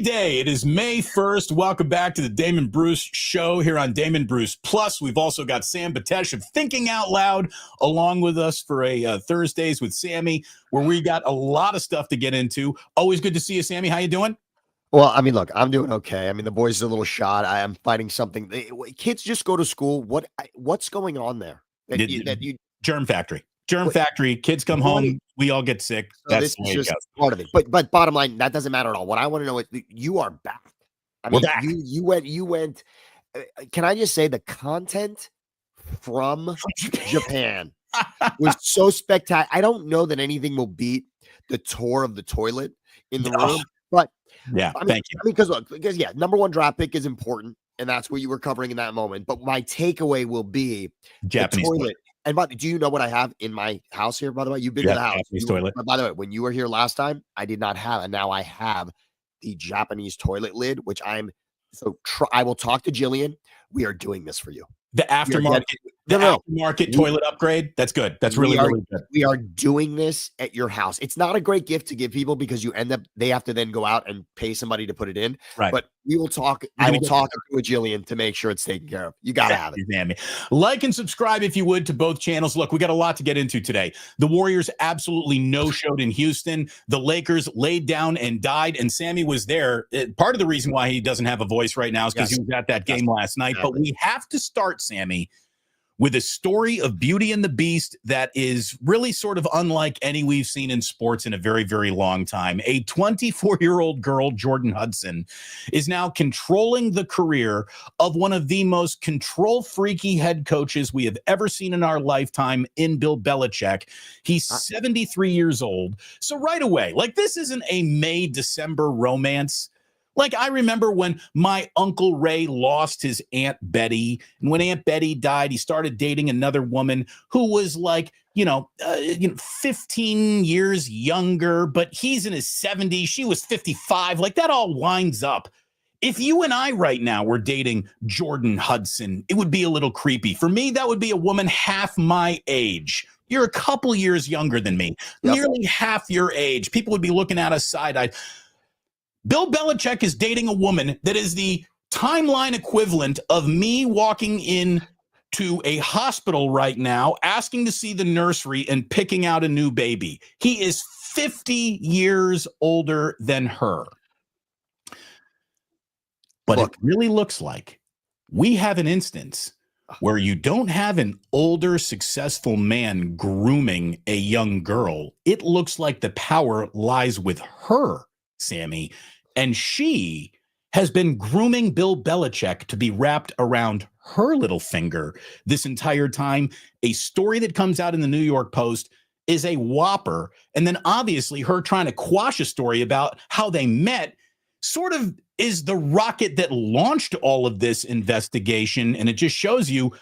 day. It is May 1st. Welcome back to the Damon Bruce Show here on Damon Bruce Plus. We've also got Sam Betesh of Thinking Out Loud along with us for a Thursdays with Sammy, where we got a lot of stuff to get into. Always good to see you, Sammy. How you doing? Well, I mean, look, I'm doing okay. I mean, the boys are a little shot. I am fighting something. Kids just go to school. What's going on there? Germ factory. Factory. Kids come home. We all get sick. So that's the way it goes. Part of it. But bottom line, that doesn't matter at all. What I want to know is you are back. I mean, you went. Can I just say the content from Japan was so spectacular. I don't know that anything will beat the tour of the toilet in the room, but. Yeah, thank you. I mean, because number one draft pick is important, and that's what you were covering in that moment. But my takeaway will be Japanese toilet. And do you know what I have in my house here? By the way, you've been to the house. Japanese toilet. By the way, when you were here last time, I did not have, and now I have the Japanese toilet lid, which I will talk to Jillian. We are doing this for you. The aftermarket. Aftermarket toilet upgrade. That's good. That's really good. We are doing this at your house. It's not a great gift to give people because they have to then go out and pay somebody to put it in. Right. But we will talk. I will talk to Jillian to make sure it's taken care of. You got to have it. Like and subscribe if you would to both channels. Look, we got a lot to get into today. The Warriors absolutely no-showed in Houston. The Lakers laid down and died, and Sammy was there. Part of the reason why he doesn't have a voice right now is because he was at that game last night. But we have to start, Sammy, with a story of Beauty and the Beast that is really sort of unlike any we've seen in sports in a very, very long time. A 24-year-old girl, Jordan Hudson, is now controlling the career of one of the most control-freaky head coaches we have ever seen in our lifetime in Bill Belichick. He's 73 years old. So right away, this isn't a May-December romance. I remember when my Uncle Ray lost his Aunt Betty, and when Aunt Betty died, he started dating another woman who was 15 years younger, but he's in his 70s. She was 55. That all winds up. If you and I right now were dating Jordan Hudson, it would be a little creepy. For me, that would be a woman half my age. You're a couple years younger than me, nearly half your age. People would be looking at us side-eyed. Bill Belichick is dating a woman that is the timeline equivalent of me walking in to a hospital right now, asking to see the nursery and picking out a new baby. He is 50 years older than her. But it really looks like we have an instance where you don't have an older, successful man grooming a young girl. It looks like the power lies with her, Sammy, and she has been grooming Bill Belichick to be wrapped around her little finger this entire time. A story that comes out in the New York Post is a whopper, and then obviously her trying to quash a story about how they met sort of is the rocket that launched all of this investigation, and it just shows you,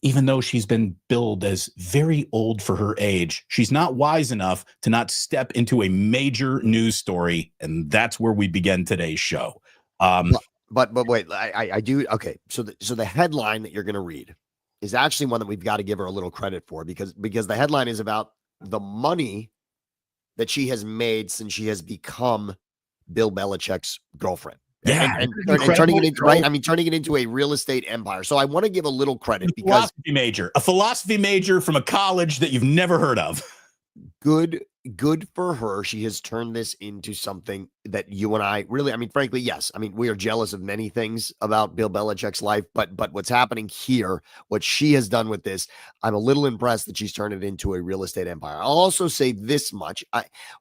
even though she's been billed as very old for her age, she's not wise enough to not step into a major news story. And that's where we begin today's show. But wait, I do. Okay. So the headline that you're going to read is actually one that we've got to give her a little credit for because the headline is about the money that she has made since she has become Bill Belichick's girlfriend. Yeah, and turning it into turning it into a real estate empire. So I want to give a little credit because a philosophy major from a college that you've never heard of. Good for her. She has turned this into something that you and I really, frankly, yes. We are jealous of many things about Bill Belichick's life, but what's happening here, what she has done with this, I'm a little impressed that she's turned it into a real estate empire. I'll also say this much.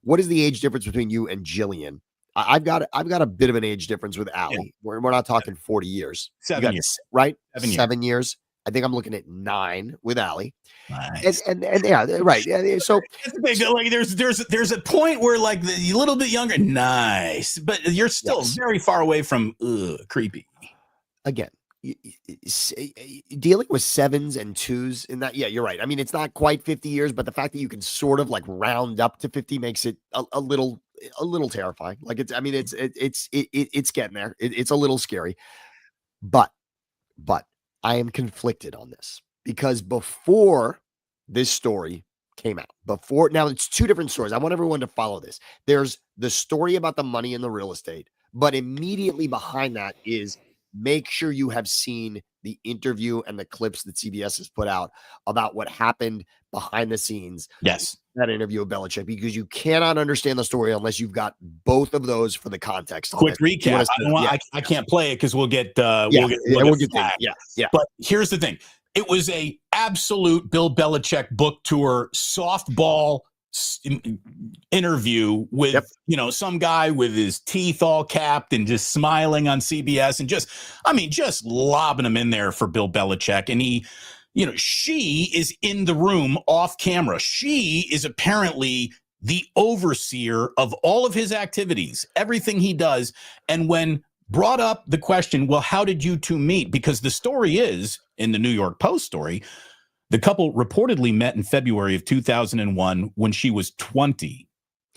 What is the age difference between you and Jillian? I've got a bit of an age difference with Allie. Yeah. We're not talking 40 years. 7 years. Right? 7 years. I think I'm looking at 9 with Allie. Nice. And yeah, right. Yeah, so there's a point where a little bit younger, nice, but you're still very far away from creepy. Again, dealing with 7s and 2s in that, yeah, you're right. It's not quite 50 years, but the fact that you can sort of round up to 50 makes it a little terrifying. It's getting there. It's a little scary, but I am conflicted on this because before this story came out, now it's 2 different stories. I want everyone to follow this. There's the story about the money in the real estate But immediately behind that is make sure you have seen the interview and the clips that CBS has put out about what happened behind the scenes. Yes. That interview with Belichick, because you cannot understand the story unless you've got both of those for the context. Quick recap. I can't play it because we'll get yeah. But here's the thing. It was a absolute Bill Belichick book tour softball interview with some guy with his teeth all capped and just smiling on CBS and just lobbing him in there for Bill Belichick. And he, she is in the room off camera. She is apparently the overseer of all of his activities, everything he does. And when brought up the question, well, how did you two meet? Because the story is, in the New York Post story, the couple reportedly met in February of 2001 when she was 20.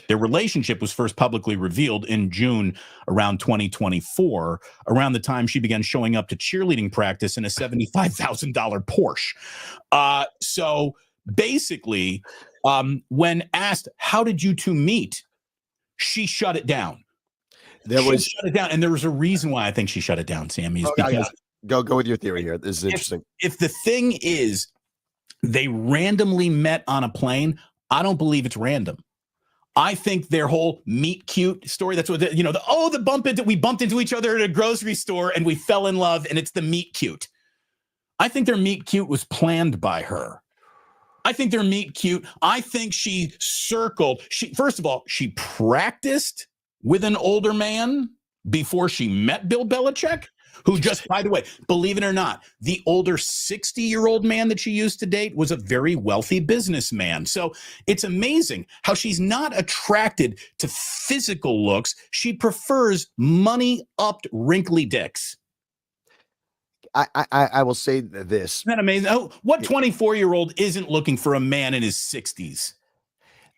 Their relationship was first publicly revealed in June around 2024, around the time she began showing up to cheerleading practice in a $75,000 Porsche. So basically, when asked, how did you two meet? She shut it down. Shut it down. And there was a reason why I think she shut it down, Sammy, is because go with your theory here. This is interesting. If the thing is they randomly met on a plane, I don't believe it's random. I think their whole meet cute story, that's what, we bumped into each other at a grocery store and we fell in love and it's the meet cute. I think their meet cute was planned by her. I think their meet cute. I think she first of all, she practiced with an older man before she met Bill Belichick, who just, by the way, believe it or not, the older 60-year-old man that she used to date was a very wealthy businessman. So it's amazing how she's not attracted to physical looks. She prefers money-upped, wrinkly dicks. I will say this. Isn't that amazing? Oh, what 24-year-old isn't looking for a man in his 60s?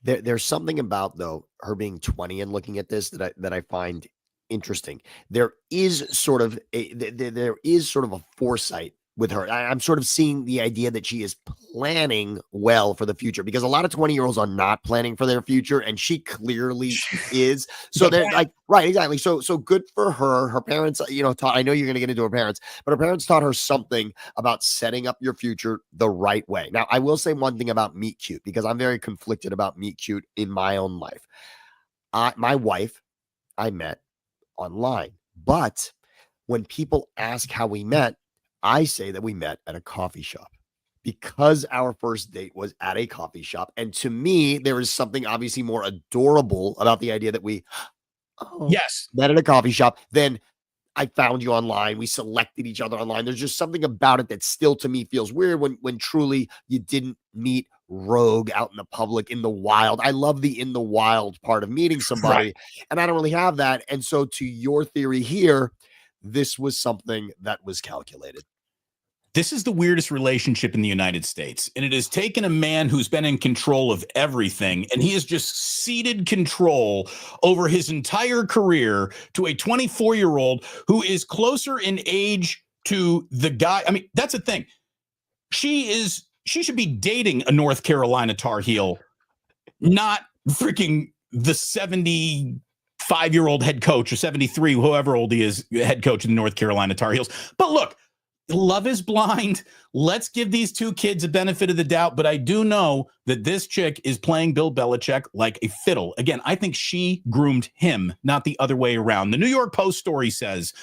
There's something about, though, her being 20 and looking at this that I find interesting. There is sort of a foresight with her. I'm sort of seeing the idea that she is planning well for the future, because a lot of 20-year-olds are not planning for their future, and she clearly is. So they're like, right, exactly. So good for her. Her parents, taught, I know you're going to get into her parents, but her parents taught her something about setting up your future the right way. Now, I will say one thing about meet cute, because I'm very conflicted about meet cute in my own life. My wife, I met online, but when people ask how we met, I say that we met at a coffee shop, because our first date was at a coffee shop. And to me, there is something obviously more adorable about the idea that we met at a coffee shop. Then I found you online. We selected each other online. There's just something about it that still to me feels weird when truly you didn't meet rogue out in the public, in the wild. I love the in the wild part of meeting somebody, right, and I don't really have that. And so to your theory here, this was something that was calculated. This is the weirdest relationship in the United States, and it has taken a man who's been in control of everything, and he has just ceded control over his entire career to a 24-year-old who is closer in age to the guy. I mean, that's the thing. She should be dating a North Carolina Tar Heel, not freaking the 75-year-old head coach, or 73, whoever old he is, head coach of the North Carolina Tar Heels. But look, love is blind. Let's give these two kids a benefit of the doubt. But I do know that this chick is playing Bill Belichick like a fiddle. Again, I think she groomed him, not the other way around. The New York Post story says,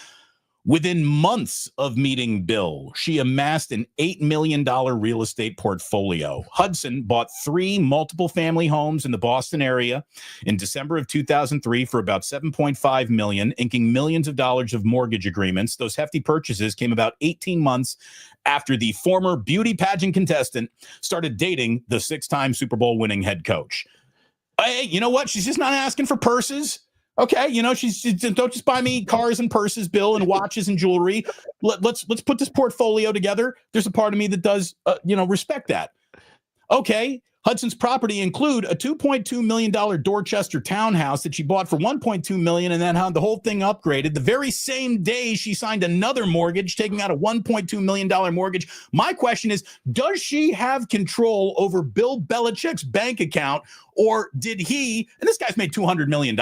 within months of meeting Bill, she amassed an $8 million real estate portfolio. Hudson bought 3 multiple family homes in the Boston area in December of 2003 for about $7.5 million, inking millions of dollars of mortgage agreements. Those hefty purchases came about 18 months after the former beauty pageant contestant started dating the 6-time Super Bowl winning head coach. Hey, you know what? She's just not asking for purses. Okay, she's don't just buy me cars and purses, Bill, and watches and jewelry. Let's put this portfolio together. There's a part of me that does, respect that. Okay, Hudson's property include a $2.2 million Dorchester townhouse that she bought for $1.2 million and then had the whole thing upgraded. The very same day she signed another mortgage, taking out a $1.2 million mortgage. My question is, does she have control over Bill Belichick's bank account, or did he, and this guy's made $200 million.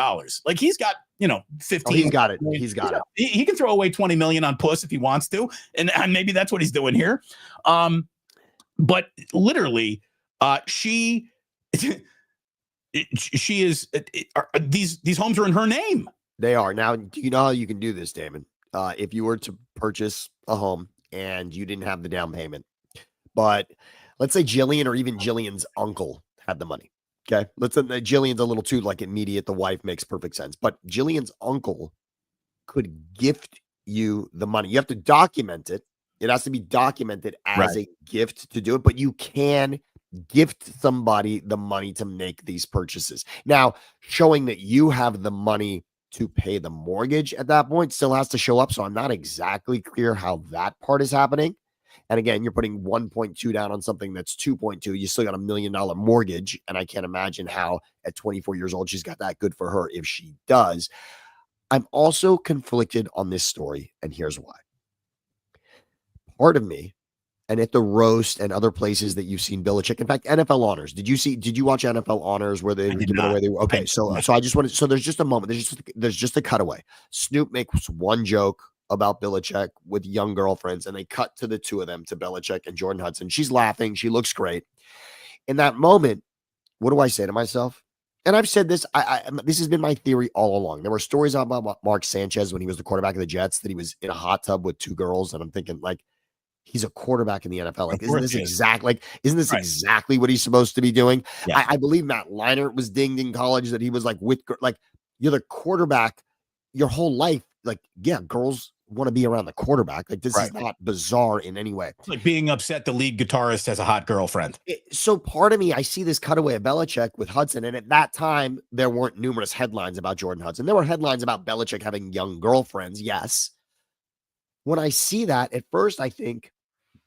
Like, he's got, 15. Oh, he's got it. He's got it. He can throw away $20 million on puss if he wants to. And maybe that's what he's doing here. But literally, she is, these homes are in her name. They are. Now, do you know how you can do this, Damon? If you were to purchase a home and you didn't have the down payment, but let's say Jillian or even Jillian's uncle had the money. Okay. Let's say Jillian's a little too immediate. The wife makes perfect sense, but Jillian's uncle could gift you the money. You have to document it. It has to be documented as a gift to do it, but you can gift somebody the money to make these purchases. Now, showing that you have the money to pay the mortgage at that point still has to show up. So I'm not exactly clear how that part is happening. And again, you're putting 1.2 down on something that's 2.2. You still got $1 million mortgage. And I can't imagine how at 24 years old, she's got that. Good for her if she does. I'm also conflicted on this story. And here's why. Part of me, and at the roast and other places that you've seen Belichick, in fact, NFL Honors. Did you watch NFL Honors where they were giving away? Okay, so I just wanted. So there's just a moment. There's just a cutaway. Snoop makes one joke about Belichick with young girlfriends, and they cut to the two of them, to Belichick and Jordan Hudson. She's laughing. She looks great. In that moment, what do I say to myself? And I've said this. This has been my theory all along. There were stories about Mark Sanchez when he was the quarterback of the Jets that he was in a hot tub with two girls, and I'm thinking he's a quarterback in the NFL. Isn't this exactly what he's supposed to be doing? Yeah. I believe Matt Leinart was dinged in college that he was you're the quarterback your whole life. Girls want to be around the quarterback. This is not bizarre in any way. It's like being upset the lead guitarist has a hot girlfriend. So part of me, I see this cutaway of Belichick with Hudson. And at that time, there weren't numerous headlines about Jordan Hudson. There were headlines about Belichick having young girlfriends. Yes. When I see that, at first, I think,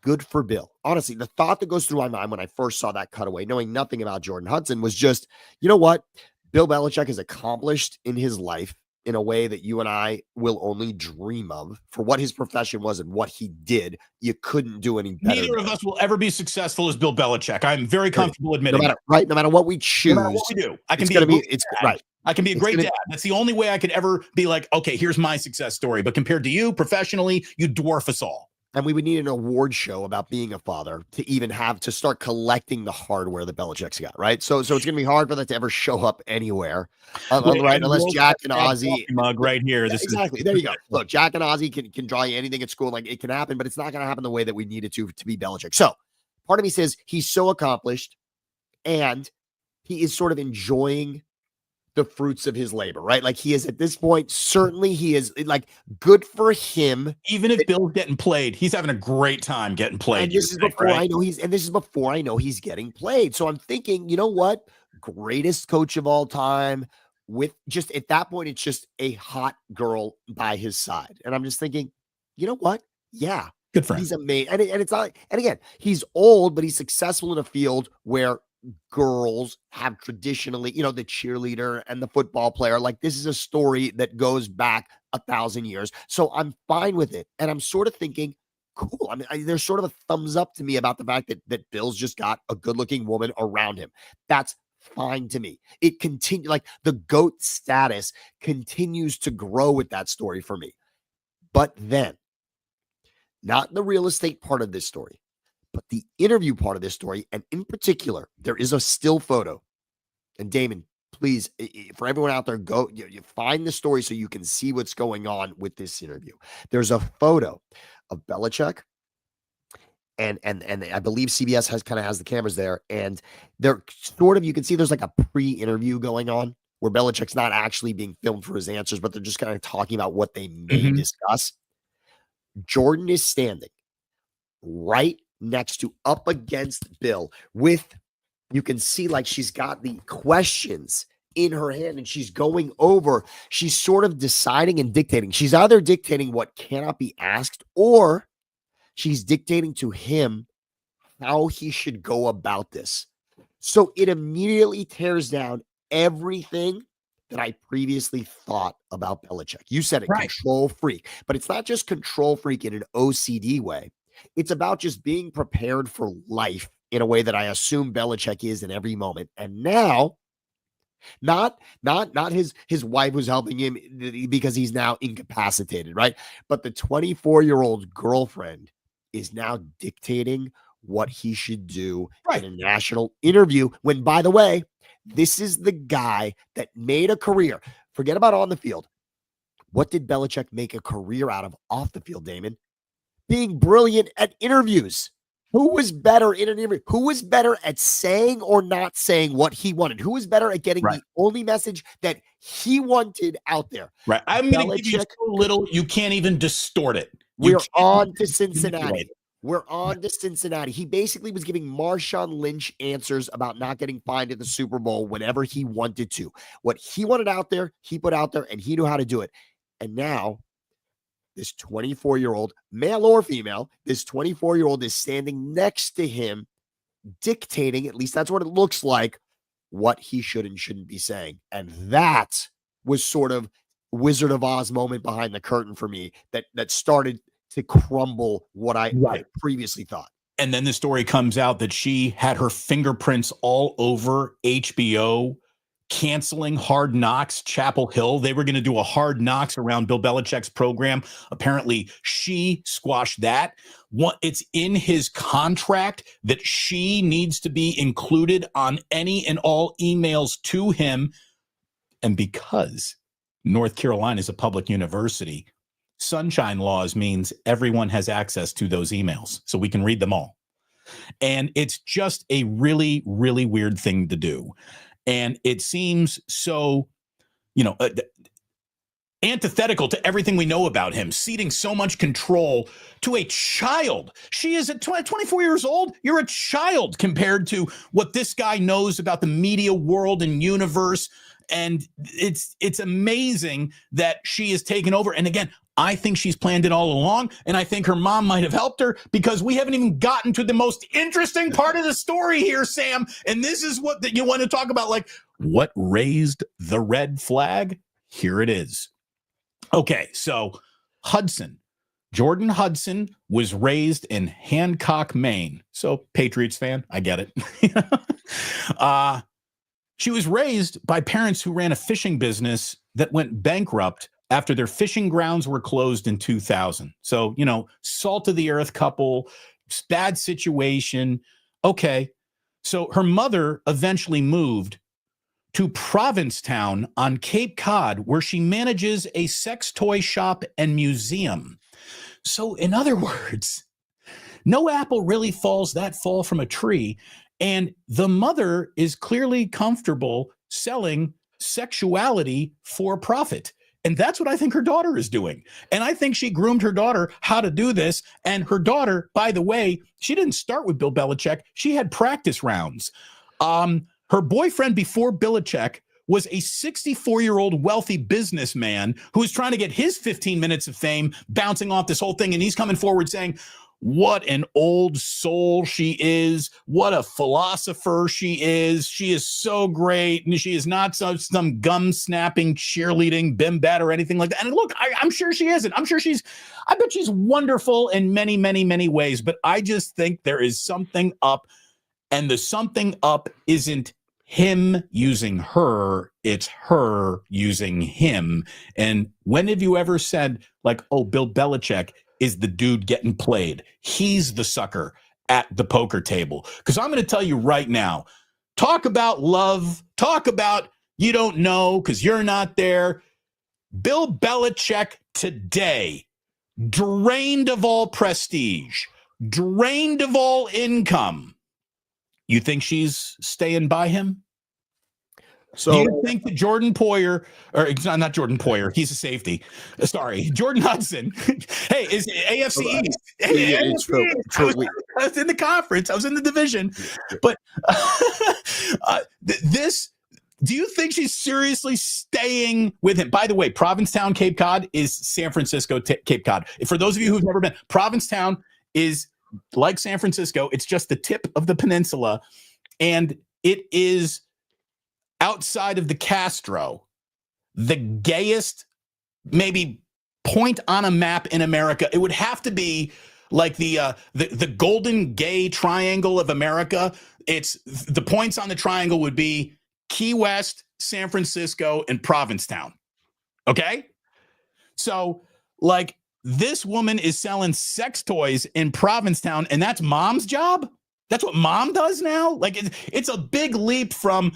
good for Bill. Honestly, the thought that goes through my mind when I first saw that cutaway, knowing nothing about Jordan Hudson, was just, you know what? Bill Belichick has accomplished in his life in a way that you and I will only dream of. For what his profession was and what he did, you couldn't do any better. Neither of us will ever be successful as Bill Belichick. I'm very comfortable admitting no matter what we choose, no matter what we do, I can be a great dad. That's the only way I could ever be like, okay, here's my success story. But compared to you professionally, you dwarf us all. And we would need an award show about being a father to even have to start collecting the hardware that Belichick's got, right? So it's going to be hard for that to ever show up anywhere, right? Unless Jack and Ozzy mug right here. Exactly. There you go. Look, Jack and Ozzy can draw you anything at school. It can happen, but it's not going to happen the way that we need it to be Belichick. So part of me says he's so accomplished and he is sort of enjoying the fruits of his labor, right? He is at this point, certainly he is good for him. Even if Bill's getting played, he's having a great time getting played. And this is before I know he's getting played. So I'm thinking, you know what? Greatest coach of all time with just at that point, it's just a hot girl by his side. And I'm just thinking, you know what? Yeah. Good for him. He's amazing. And it's not, and again, he's old, but he's successful in a field where girls have traditionally, the cheerleader and the football player, this is a story that goes back 1,000 years. So I'm fine with it. And I'm sort of thinking, cool. There's sort of a thumbs up to me about the fact that Bill's just got a good looking woman around him. That's fine to me. It continues, the GOAT status continues to grow with that story for me. But then, not the real estate part of this story, but the interview part of this story, and in particular, there is a still photo. And Damon, please, for everyone out there, go you find the story so you can see what's going on with this interview. There's a photo of Belichick, and I believe CBS has the cameras there, and they're sort of, you can see there's a pre-interview going on where Belichick's not actually being filmed for his answers, but they're just kind of talking about what they may discuss. Jordan is standing right next to, up against Bill with, you can see she's got the questions in her hand and she's going over, she's sort of deciding and dictating. She's either dictating what cannot be asked or she's dictating to him how he should go about this. So it immediately tears down everything that I previously thought about Belichick. You said it, Right. control freak, but it's not just control freak in an OCD way. It's about just being prepared for life in a way that I assume Belichick is in every moment. And now, not his wife was helping him because he's now incapacitated, right? But the 24-year-old girlfriend is now dictating what he should do in Right. a national interview. When, by the way, this is the guy that made a career. Forget about on the field. What did Belichick make a career out of off the field, Damon? Being brilliant at interviews. Who was better in an interview? Who was better at saying or not saying what he wanted? Who was better at getting Right. the only message that he wanted out there? Right. I'm going to give you Belichick. so little, you can't even distort it. You We're can't on to even manipulate Cincinnati. it. We're on to Cincinnati. He basically was giving Marshawn Lynch answers about not getting fined at the Super Bowl whenever he wanted to. What he wanted out there, he put out there, and he knew how to do it. And now, this 24-year-old, male or female, this 24-year-old is standing next to him, dictating, at least that's what it looks like, what he should and shouldn't be saying. And that was sort of Wizard of Oz moment behind the curtain for me that started to crumble what I Right. previously thought. And then the story comes out that she had her fingerprints all over HBO, canceling Hard Knocks, Chapel Hill. They were going to do a Hard Knocks around Bill Belichick's program. Apparently, she squashed that. It's in his contract that she needs to be included on any and all emails to him. And because North Carolina is a public university, sunshine laws means everyone has access to those emails, so we can read them all. And it's just a really, really weird thing to do. And it seems so, antithetical to everything we know about him, ceding so much control to a child. She is at 24 years old. You're a child compared to what this guy knows about the media world and universe. And it's amazing that she has taken over. And again, I think she's planned it all along. And I think her mom might have helped her, because we haven't even gotten to the most interesting part of the story here, Sam. And this is what that you want to talk about, like what raised the red flag. Here it is. Okay, so Jordan Hudson was raised in Hancock, Maine. So Patriots fan, I get it. She was raised by parents who ran a fishing business that went bankrupt after their fishing grounds were closed in 2000. So, salt of the earth couple, bad situation. Okay. So her mother eventually moved to Provincetown on Cape Cod, where she manages a sex toy shop and museum. So in other words, no apple really falls that far from a tree. And the mother is clearly comfortable selling sexuality for profit. And that's what I think her daughter is doing. And I think she groomed her daughter how to do this. And her daughter, by the way, she didn't start with Bill Belichick. She had practice rounds. Her boyfriend before Belichick was a 64-year-old wealthy businessman who was trying to get his 15 minutes of fame, bouncing off this whole thing. And he's coming forward saying, what an old soul she is. What a philosopher she is. She is so great. And she is not some gum snapping, cheerleading, bimbat or anything like that. And look, I'm sure she isn't. I bet she's wonderful in many, many, many ways. But I just think there is something up. And the something up isn't him using her, it's her using him. And when have you ever said, like, oh, Bill Belichick is the dude getting played? He's the sucker at the poker table. Because I'm going to tell you right now, talk about love, talk about you don't know because you're not there. Bill Belichick today, drained of all prestige, drained of all income. You think she's staying by him? So, do you think that Jordan Poyer, or not Jordan Poyer, he's a safety. Sorry, Jordan Hudson. Hey, is AFC East? Hey, yeah, it's true. I was in the conference. I was in the division. But this, do you think she's seriously staying with him? By the way, Provincetown, Cape Cod is San Francisco, Cape Cod. For those of you who've never been, Provincetown is like San Francisco. It's just the tip of the peninsula. And it is, outside of the Castro, the gayest maybe point on a map in America. It would have to be like the golden gay triangle of America. It's the points on the triangle would be Key West, San Francisco, and Provincetown. Okay? So, like, this woman is selling sex toys in Provincetown, and that's mom's job? That's what mom does now? Like, it's a big leap from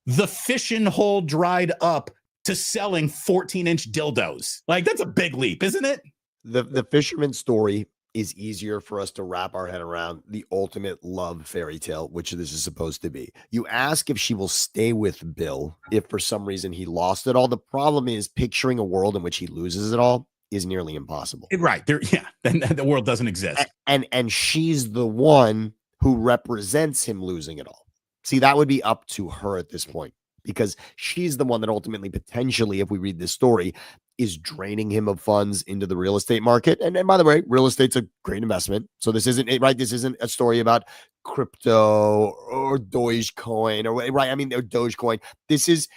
the fishing hole dried up to selling 14-inch dildos. Like, that's a big leap, isn't it? The fisherman story is easier for us to wrap our head around. The ultimate love fairy tale, which this is supposed to be. You ask if she will stay with Bill if for some reason he lost it all. The problem is picturing a world in which he loses it all is nearly impossible. Right. There, yeah. And the world doesn't exist. And she's the one who represents him losing it all. See, that would be up to her at this point, because she's the one that ultimately, potentially, if we read this story, is draining him of funds into the real estate market. And by the way, real estate's a great investment. So this isn't it, right? This isn't a story about crypto or Dogecoin or right. I mean, or Dogecoin. This is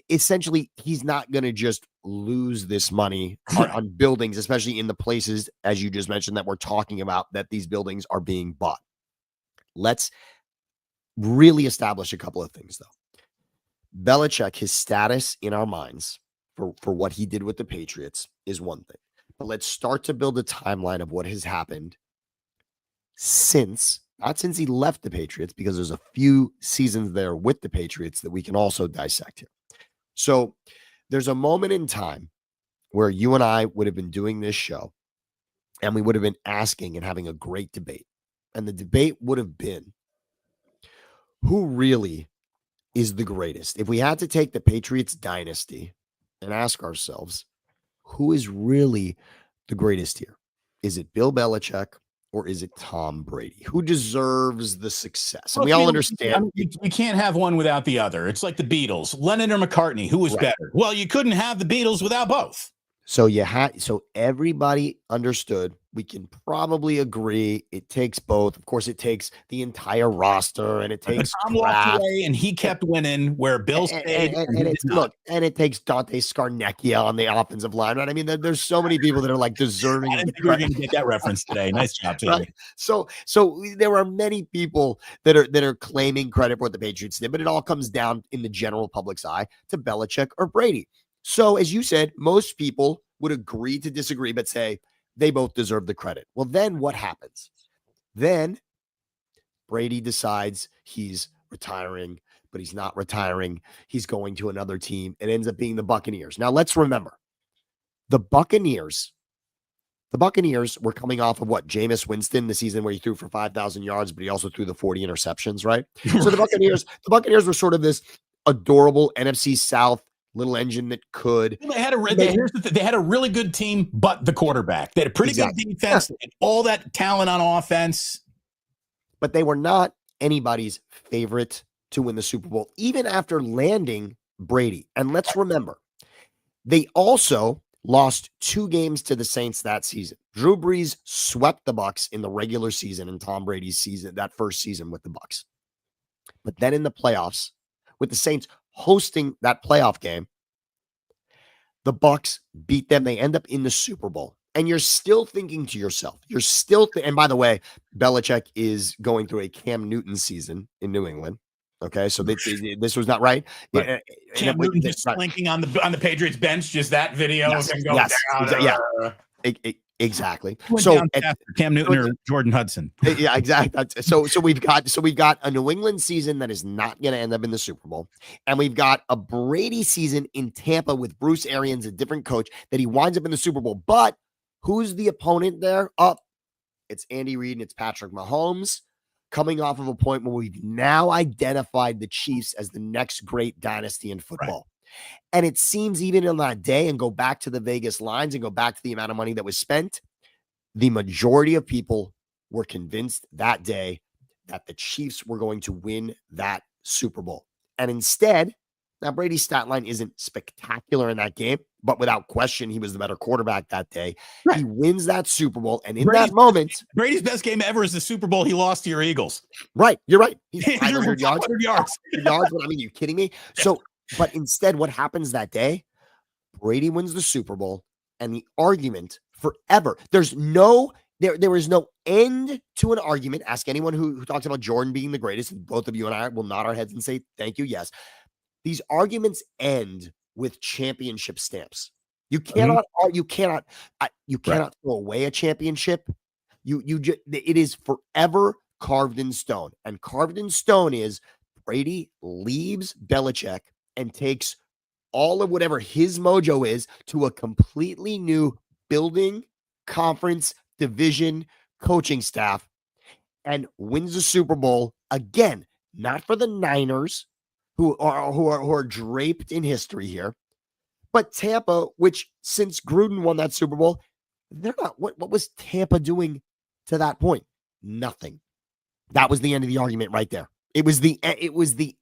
essentially, he's not going to just lose this money on buildings, especially in the places, as you just mentioned, that we're talking about, that these buildings are being bought. Let's really establish a couple of things, though. Belichick, his status in our minds for what he did with the Patriots is one thing. But let's start to build a timeline of what has happened since, not since he left the Patriots, because there's a few seasons there with the Patriots that we can also dissect here. So there's a moment in time where you and I would have been doing this show, and we would have been asking and having a great debate. And the debate would have been, who really is the greatest? If we had to take the Patriots dynasty and ask ourselves, who is really the greatest here? Is it Bill Belichick or is it Tom Brady? Who deserves the success? And we all understand. I mean, you can't have one without the other. It's like the Beatles, Lennon or McCartney. Who was better? Well, you couldn't have the Beatles without both. So so everybody understood. We can probably agree it takes both. Of course, it takes the entire roster, and it takes Tom walked away, and he kept winning where Bill stayed. And it takes Dante Scarnecchia on the offensive line, right? I mean, there's so many people that are like deserving. I didn't think we were going to get that reference today. Nice job, Taylor. Right? So there are many people that are claiming credit for what the Patriots did, but it all comes down in the general public's eye to Belichick or Brady. So, as you said, most people would agree to disagree, but say they both deserve the credit. Well, then what happens? Then Brady decides he's retiring, but he's not retiring. He's going to another team. It ends up being the Buccaneers. Now, let's remember, the Buccaneers were coming off of what? Jameis Winston, the season where he threw for 5,000 yards, but he also threw the 40 interceptions, right? So the Buccaneers were sort of this adorable NFC South little engine that could. They had a really good team, but the quarterback. They had a pretty good defense, and all that talent on offense. But they were not anybody's favorite to win the Super Bowl, even after landing Brady. And let's remember, they also lost 2 games to the Saints that season. Drew Brees swept the Bucs in the regular season in Tom Brady's season, that first season with the Bucs. But then in the playoffs, with the Saints hosting that playoff game, the Bucs beat them. They end up in the Super Bowl. And you're still thinking to yourself, and by the way, Belichick is going through a Cam Newton season in New England. Okay, so this was not right. Cam Newton just slinking on the Patriots bench, just that video of him going down. Exactly. So Cam Newton or Jordan Hudson. Yeah, exactly. So we've got a New England season that is not going to end up in the Super Bowl, and we've got a Brady season in Tampa with Bruce Arians, a different coach, that he winds up in the Super Bowl. But who's the opponent there? It's Andy Reid and it's Patrick Mahomes, coming off of a point where we've now identified the Chiefs as the next great dynasty in football. Right. And it seems even in that day, and go back to the Vegas lines and go back to the amount of money that was spent, the majority of people were convinced that day that the Chiefs were going to win that Super Bowl. And instead, now Brady's stat line isn't spectacular in that game, but without question, he was the better quarterback that day. Right. He wins that Super Bowl. And in that moment, Brady's best game ever is the Super Bowl he lost to your Eagles. Right. You're right. He's 500 yards. 500 yards. 500 yards. I mean, are you kidding me? So, but instead, what happens that day? Brady wins the Super Bowl, and the argument forever. There is no end to an argument. Ask anyone who talks about Jordan being the greatest, and both of you and I will nod our heads and say, thank you, yes. These arguments end with championship stamps. You cannot throw away a championship. It is forever carved in stone. And carved in stone is Brady leaves Belichick and takes all of whatever his mojo is to a completely new building, conference, division, coaching staff, and wins the Super Bowl again. Not for the Niners, who are draped in history here, but Tampa, which since Gruden won that Super Bowl, they're not. What was Tampa doing to that point? Nothing. That was the end of the argument right there. It was the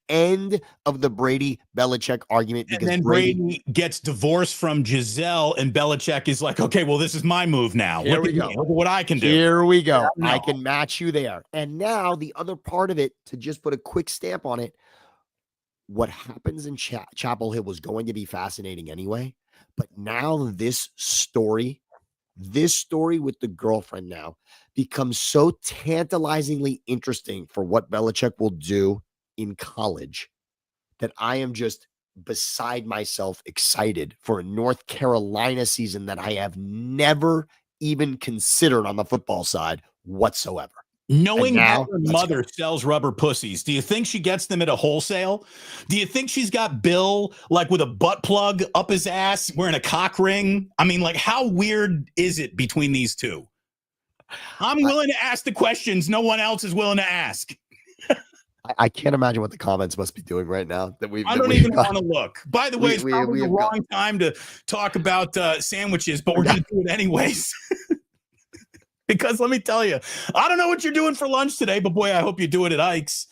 end of the Brady Belichick argument. Because and then Brady gets divorced from Giselle, and Belichick is like, okay, well, this is my move now. Here we go. Look at what I can do. Here we go. I can match you there. And now the other part of it, to just put a quick stamp on it, what happens in Chapel Hill was going to be fascinating anyway. But now this story with the girlfriend now becomes so tantalizingly interesting for what Belichick will do in college that I am just beside myself excited for a North Carolina season that I have never even considered on the football side whatsoever. Knowing how her mother sells rubber pussies, do you think she gets them at a wholesale? Do you think she's got Bill like with a butt plug up his ass wearing a cock ring? I mean, like, how weird is it between these two? I'm willing to ask the questions no one else is willing to ask. I can't imagine what the comments must be doing right now. I don't even want to look. By the way, it's probably the wrong time to talk about sandwiches, but we're going to do it anyways. Because let me tell you, I don't know what you're doing for lunch today, but boy, I hope you do it at Ike's.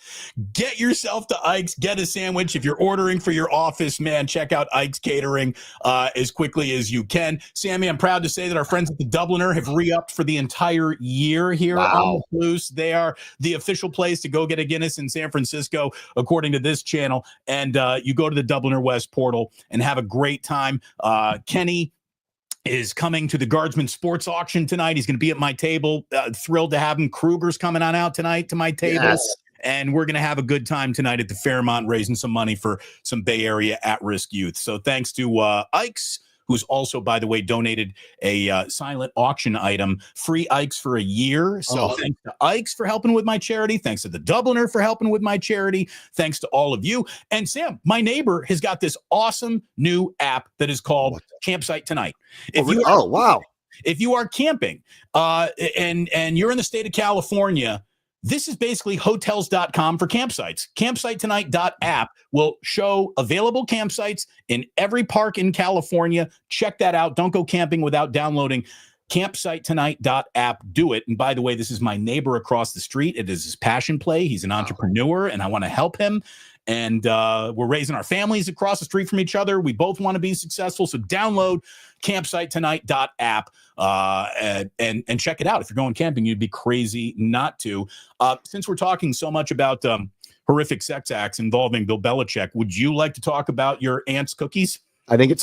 Get yourself to Ike's, get a sandwich. If you're ordering for your office, man, check out Ike's Catering as quickly as you can. Sammy, I'm proud to say that our friends at the Dubliner have re-upped for the entire year here on the Blues. They are the official place to go get a Guinness in San Francisco, according to this channel. And you go to the Dubliner West portal and have a great time. Kenny is coming to the Guardsman Sports Auction tonight. He's going to be at my table. Thrilled to have him. Kruger's coming on out tonight to my table. Yes. And we're going to have a good time tonight at the Fairmont, raising some money for some Bay Area at-risk youth. So thanks to Ike's, who's also, by the way, donated a silent auction item, free Ike's for a year. So thanks to Ike's for helping with my charity. Thanks to the Dubliner for helping with my charity. Thanks to all of you. And Sam, my neighbor, has got this awesome new app that is called Campsite Tonight. Wow. If you are camping and you're in the state of California, this is basically hotels.com for campsites. Campsitetonight.app will show available campsites in every park in California. Check that out. Don't go camping without downloading campsitetonight.app. Do it. And by the way, this is my neighbor across the street. It is his passion play. He's an entrepreneur, and I want to help him. And we're raising our families across the street from each other. We both want to be successful. So download campsitetonight.app and check it out. If you're going camping, you'd be crazy not to. Since we're talking so much about horrific sex acts involving Bill Belichick, would you like to talk about your aunt's cookies? I think it's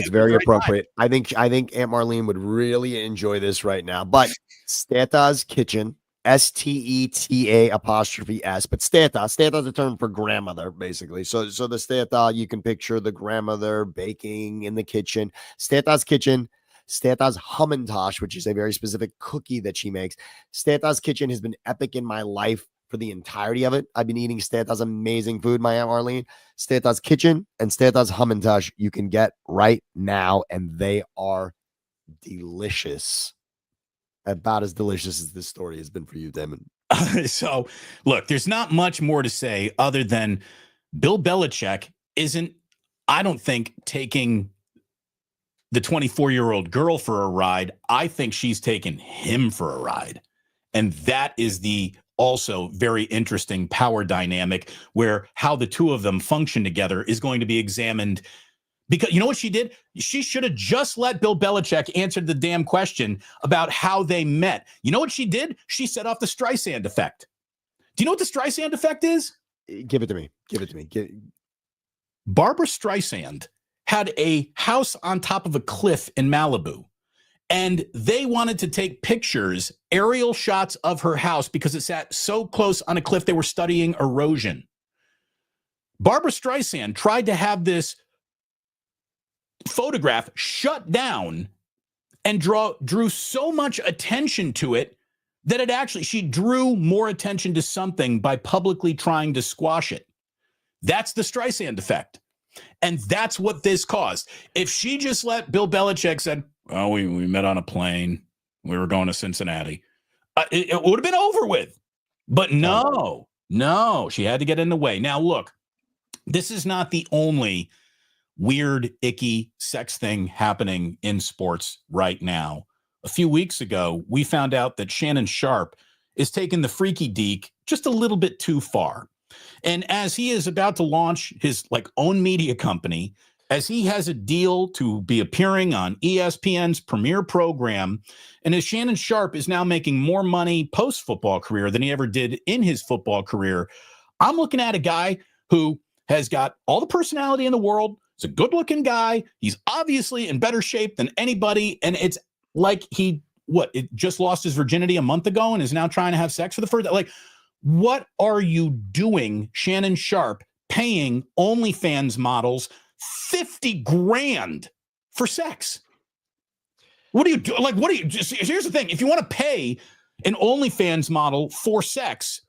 very appropriate. I think Aunt Marlene would really enjoy this right now. But Steta's Kitchen, STETA', but Steta's a term for grandmother, basically. So the Steta, you can picture the grandmother baking in the kitchen. Steta's Kitchen, Steta's Hamantash, which is a very specific cookie that she makes. Steta's Kitchen has been epic in my life for the entirety of it. I've been eating Steta's amazing food, my Aunt Marlene. Steta's Kitchen and Steta's Hamantash you can get right now, and they are delicious. About as delicious as this story has been for you, Damon. So, look, there's not much more to say other than Bill Belichick isn't, I don't think, taking the 24-year-old girl for a ride. I think she's taken him for a ride. And that is the also very interesting power dynamic where how the two of them function together is going to be examined Because you know what she did? She should have just let Bill Belichick answer the damn question about how they met. You know what she did? She set off the Streisand effect. Do you know what the Streisand effect is? Give it to me. Give it to me. Barbara Streisand had a house on top of a cliff in Malibu, and they wanted to take pictures, aerial shots of her house because it sat so close on a cliff. They were studying erosion. Barbara Streisand tried to have this photograph shut down and drew so much attention to it that she drew more attention to something by publicly trying to squash it. That's the Streisand effect. And that's what this caused. If she just let Bill Belichick said, well, we met on a plane. We were going to Cincinnati. It would have been over with. But no, she had to get in the way. Now, look, this is not the only weird, icky sex thing happening in sports right now. A few weeks ago, we found out that Shannon Sharp is taking the freaky deek just a little bit too far. And as he is about to launch his own media company, as he has a deal to be appearing on ESPN's premier program, and as Shannon Sharp is now making more money post-football career than he ever did in his football career, I'm looking at a guy who has got all the personality in the world. He's a good-looking guy. He's obviously in better shape than anybody, and it's like he just lost his virginity a month ago and is now trying to have sex for the first time. What are you doing, Shannon Sharp, paying OnlyFans models $50,000 for sex? What do you do? Here's the thing. If you want to pay an OnlyFans model for sex,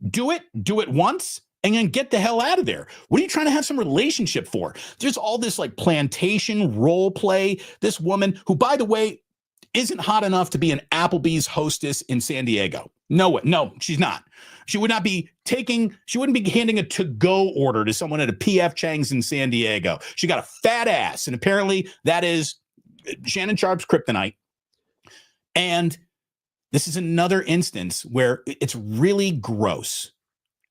do it once and then get the hell out of there. What are you trying to have some relationship for? There's all this plantation role play. This woman who, by the way, isn't hot enough to be an Applebee's hostess in San Diego. No, she's not. She wouldn't be handing a to-go order to someone at a P.F. Chang's in San Diego. She got a fat ass, and apparently that is Shannon Sharp's kryptonite. And this is another instance where it's really gross.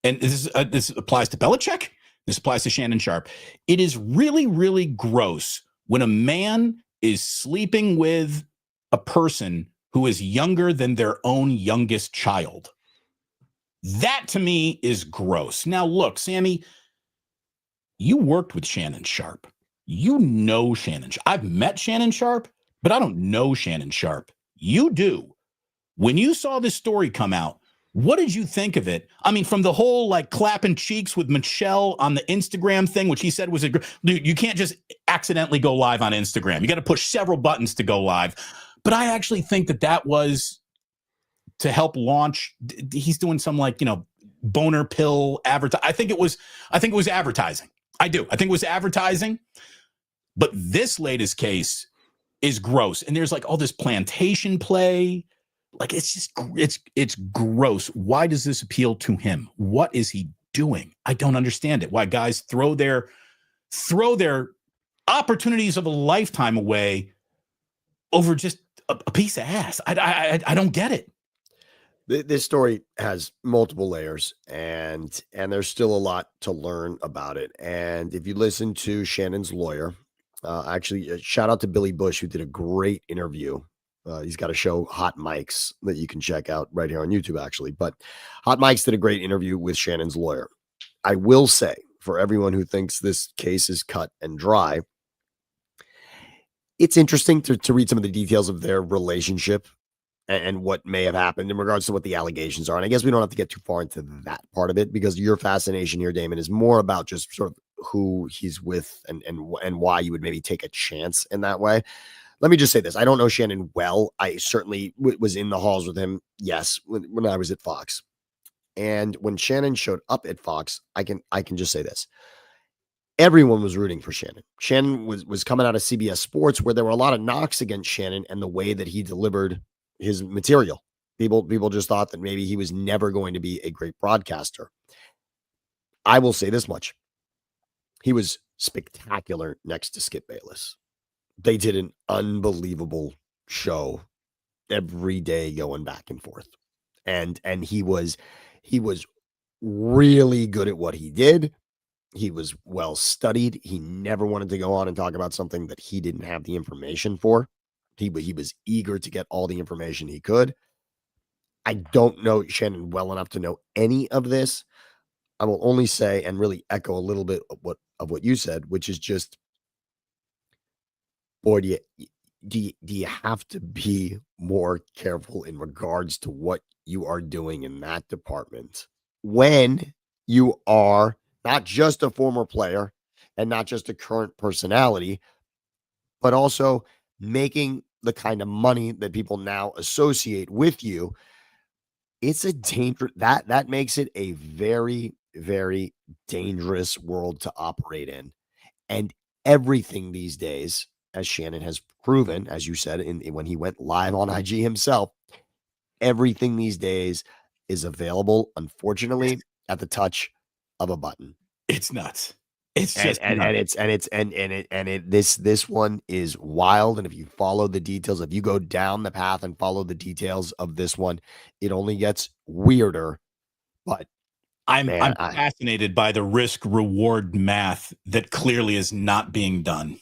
And this applies to Belichick. This applies to Shannon Sharp. It is really, really gross when a man is sleeping with a person who is younger than their own youngest child. That to me is gross. Now, look, Sammy, you worked with Shannon Sharp. You know Shannon. I've met Shannon Sharp, but I don't know Shannon Sharp. You do. When you saw this story come out, what did you think of it? I mean, from the whole clapping cheeks with Michelle on the Instagram thing, which he said was dude, you can't just accidentally go live on Instagram. You got to push several buttons to go live. But I actually think that was to help launch. He's doing some boner pill advertising. I think it was advertising. I do. I think it was advertising. But this latest case is gross. And there's all this plantation play. It's just, it's gross. Why does this appeal to him? What is he doing? I don't understand it. Why guys throw their opportunities of a lifetime away over just a piece of ass. I don't get it. This story has multiple layers, and there's still a lot to learn about it. And if you listen to Shannon's lawyer, actually, shout out to Billy Bush, who did a great interview. He's got a show, Hot Mics, that you can check out right here on YouTube, actually. But Hot Mics did a great interview with Shannon's lawyer. I will say, for everyone who thinks this case is cut and dry, it's interesting to read some of the details of their relationship and what may have happened in regards to what the allegations are. And I guess we don't have to get too far into that part of it, because your fascination here, Damon, is more about just sort of who he's with and why you would maybe take a chance in that way. Let me just say this. I don't know Shannon well. I certainly was in the halls with him. Yes. When I was at Fox, and when Shannon showed up at Fox, I can just say this. Everyone was rooting for Shannon. Shannon was coming out of CBS Sports, where there were a lot of knocks against Shannon and the way that he delivered his material. People just thought that maybe he was never going to be a great broadcaster. I will say this much. He was spectacular next to Skip Bayless. They did an unbelievable show every day, going back and forth. And he was really good at what he did. He was well studied. He never wanted to go on and talk about something that he didn't have the information for. He was eager to get all the information he could. I don't know Shannon well enough to know any of this. I will only say and really echo a little bit of what you said, which is just, boy, do you have to be more careful in regards to what you are doing in that department when you are not just a former player and not just a current personality, but also making the kind of money that people now associate with you. It's a that makes it a very, very dangerous world to operate in. And everything these days, as Shannon has proven, as you said, when he went live on IG himself, everything these days is available, unfortunately, at the touch of a button. It's nuts. It's And just nuts. This one is wild. And if you follow the details, if you go down the path and follow the details of this one, it only gets weirder. But I'm fascinated by the risk reward math that clearly is not being done.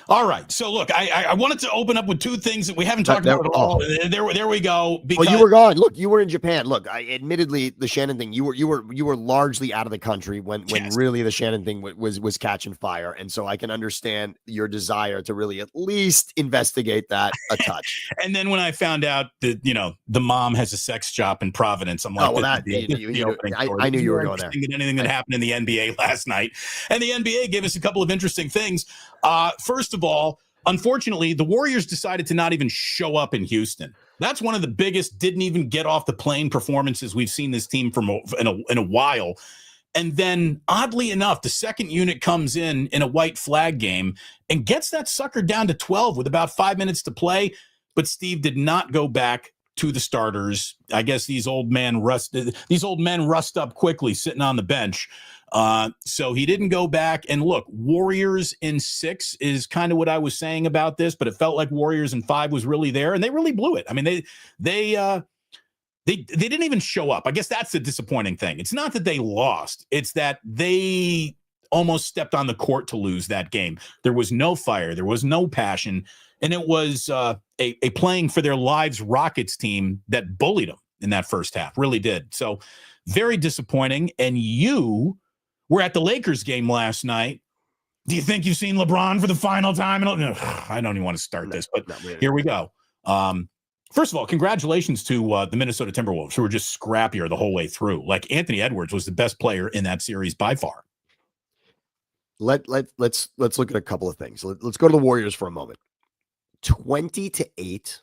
All right. So look, I wanted to open up with two things that we haven't talked about at all. There we go. Well, you were gone. Look, you were in Japan. Look, admittedly, the Shannon thing, you were largely out of the country when really the Shannon thing was catching fire. And so I can understand your desire to really at least investigate that a touch. And then when I found out that, the mom has a sex shop in Providence, I'm like, I knew you were going there. Anything that happened in the NBA last night. And the NBA gave us a couple of interesting things. First of all, unfortunately, the Warriors decided to not even show up in Houston. That's one of the biggest didn't even get off the plane performances we've seen this team from in a while. And then, oddly enough, the second unit comes in a white flag game and gets that sucker down to 12 with about 5 minutes to play. But Steve did not go back to the starters. I guess these old men rust up quickly sitting on the bench. So he didn't go back. And look, Warriors in 6 is kind of what I was saying about this, but it felt like Warriors in 5 was really there, and they really blew it. I mean, they didn't even show up. I guess that's the disappointing thing. It's not that they lost. It's that they almost stepped on the court to lose that game. There was no fire. There was no passion. And it was a playing for their lives Rockets team that bullied them in that first half. Really did. So very disappointing. And you were at the Lakers game last night. Do you think you've seen LeBron for the final time? I don't even want to start this, but here we go. First of all, congratulations to the Minnesota Timberwolves, who were just scrappier the whole way through. Like, Anthony Edwards was the best player in that series by far. Let's look at a couple of things. Let's go to the Warriors for a moment. 20-8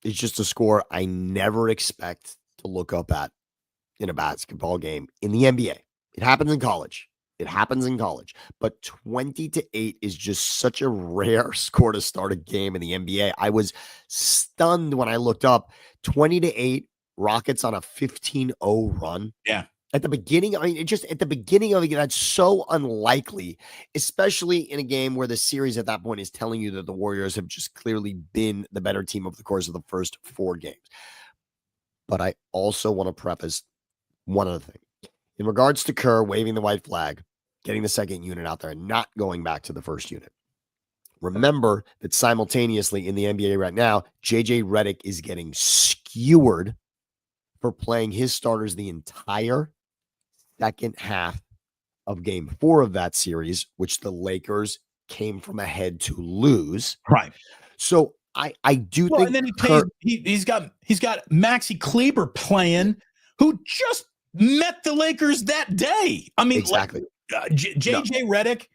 is just a score I never expect to look up at in a basketball game in the NBA. It happens in college. But 20-8 is just such a rare score to start a game in the NBA. I was stunned when I looked up 20-8 Rockets on a 15-0 run. Yeah. At the beginning, at the beginning of it, that's so unlikely, especially in a game where the series at that point is telling you that the Warriors have just clearly been the better team over the course of the first 4 games. But I also want to preface one other thing. In regards to Kerr waving the white flag, getting the second unit out there and not going back to the first unit. Remember that simultaneously in the NBA right now, JJ Redick is getting skewered for playing his starters the entire second half of game 4 of that series, which the Lakers came from ahead to lose. Right. So I do think, and then he's got Maxi Kleber playing, who just met the Lakers that day. I mean, exactly. JJ Redick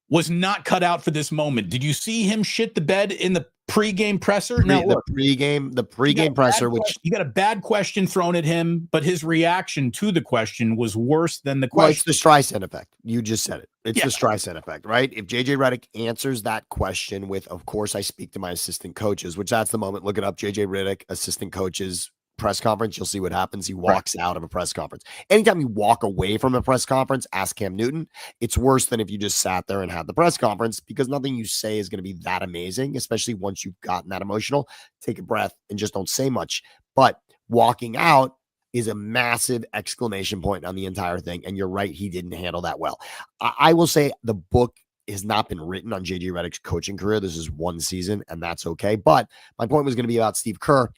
was not cut out for this moment. Did you see him shit the bed in the pregame presser? The pregame presser, which you got a bad question thrown at him, but his reaction to the question was worse than the question. Well, it's the Streisand effect. You just said it. It's the Streisand effect, right? If JJ Redick answers that question with, of course, I speak to my assistant coaches, which that's the moment. Look it up, JJ Redick, assistant coaches press conference. You'll see what happens. He walks out of a press conference. Anytime you walk away from a press conference, ask Cam Newton. It's worse than if you just sat there and had the press conference, because nothing you say is going to be that amazing, especially once you've gotten that emotional. Take a breath and just don't say much. But walking out, is a massive exclamation point on the entire thing. And you're right, he didn't handle that well. I will say the book has not been written on JJ Redick's coaching career. This is one season, and that's okay. But my point was going to be about Steve Kerr.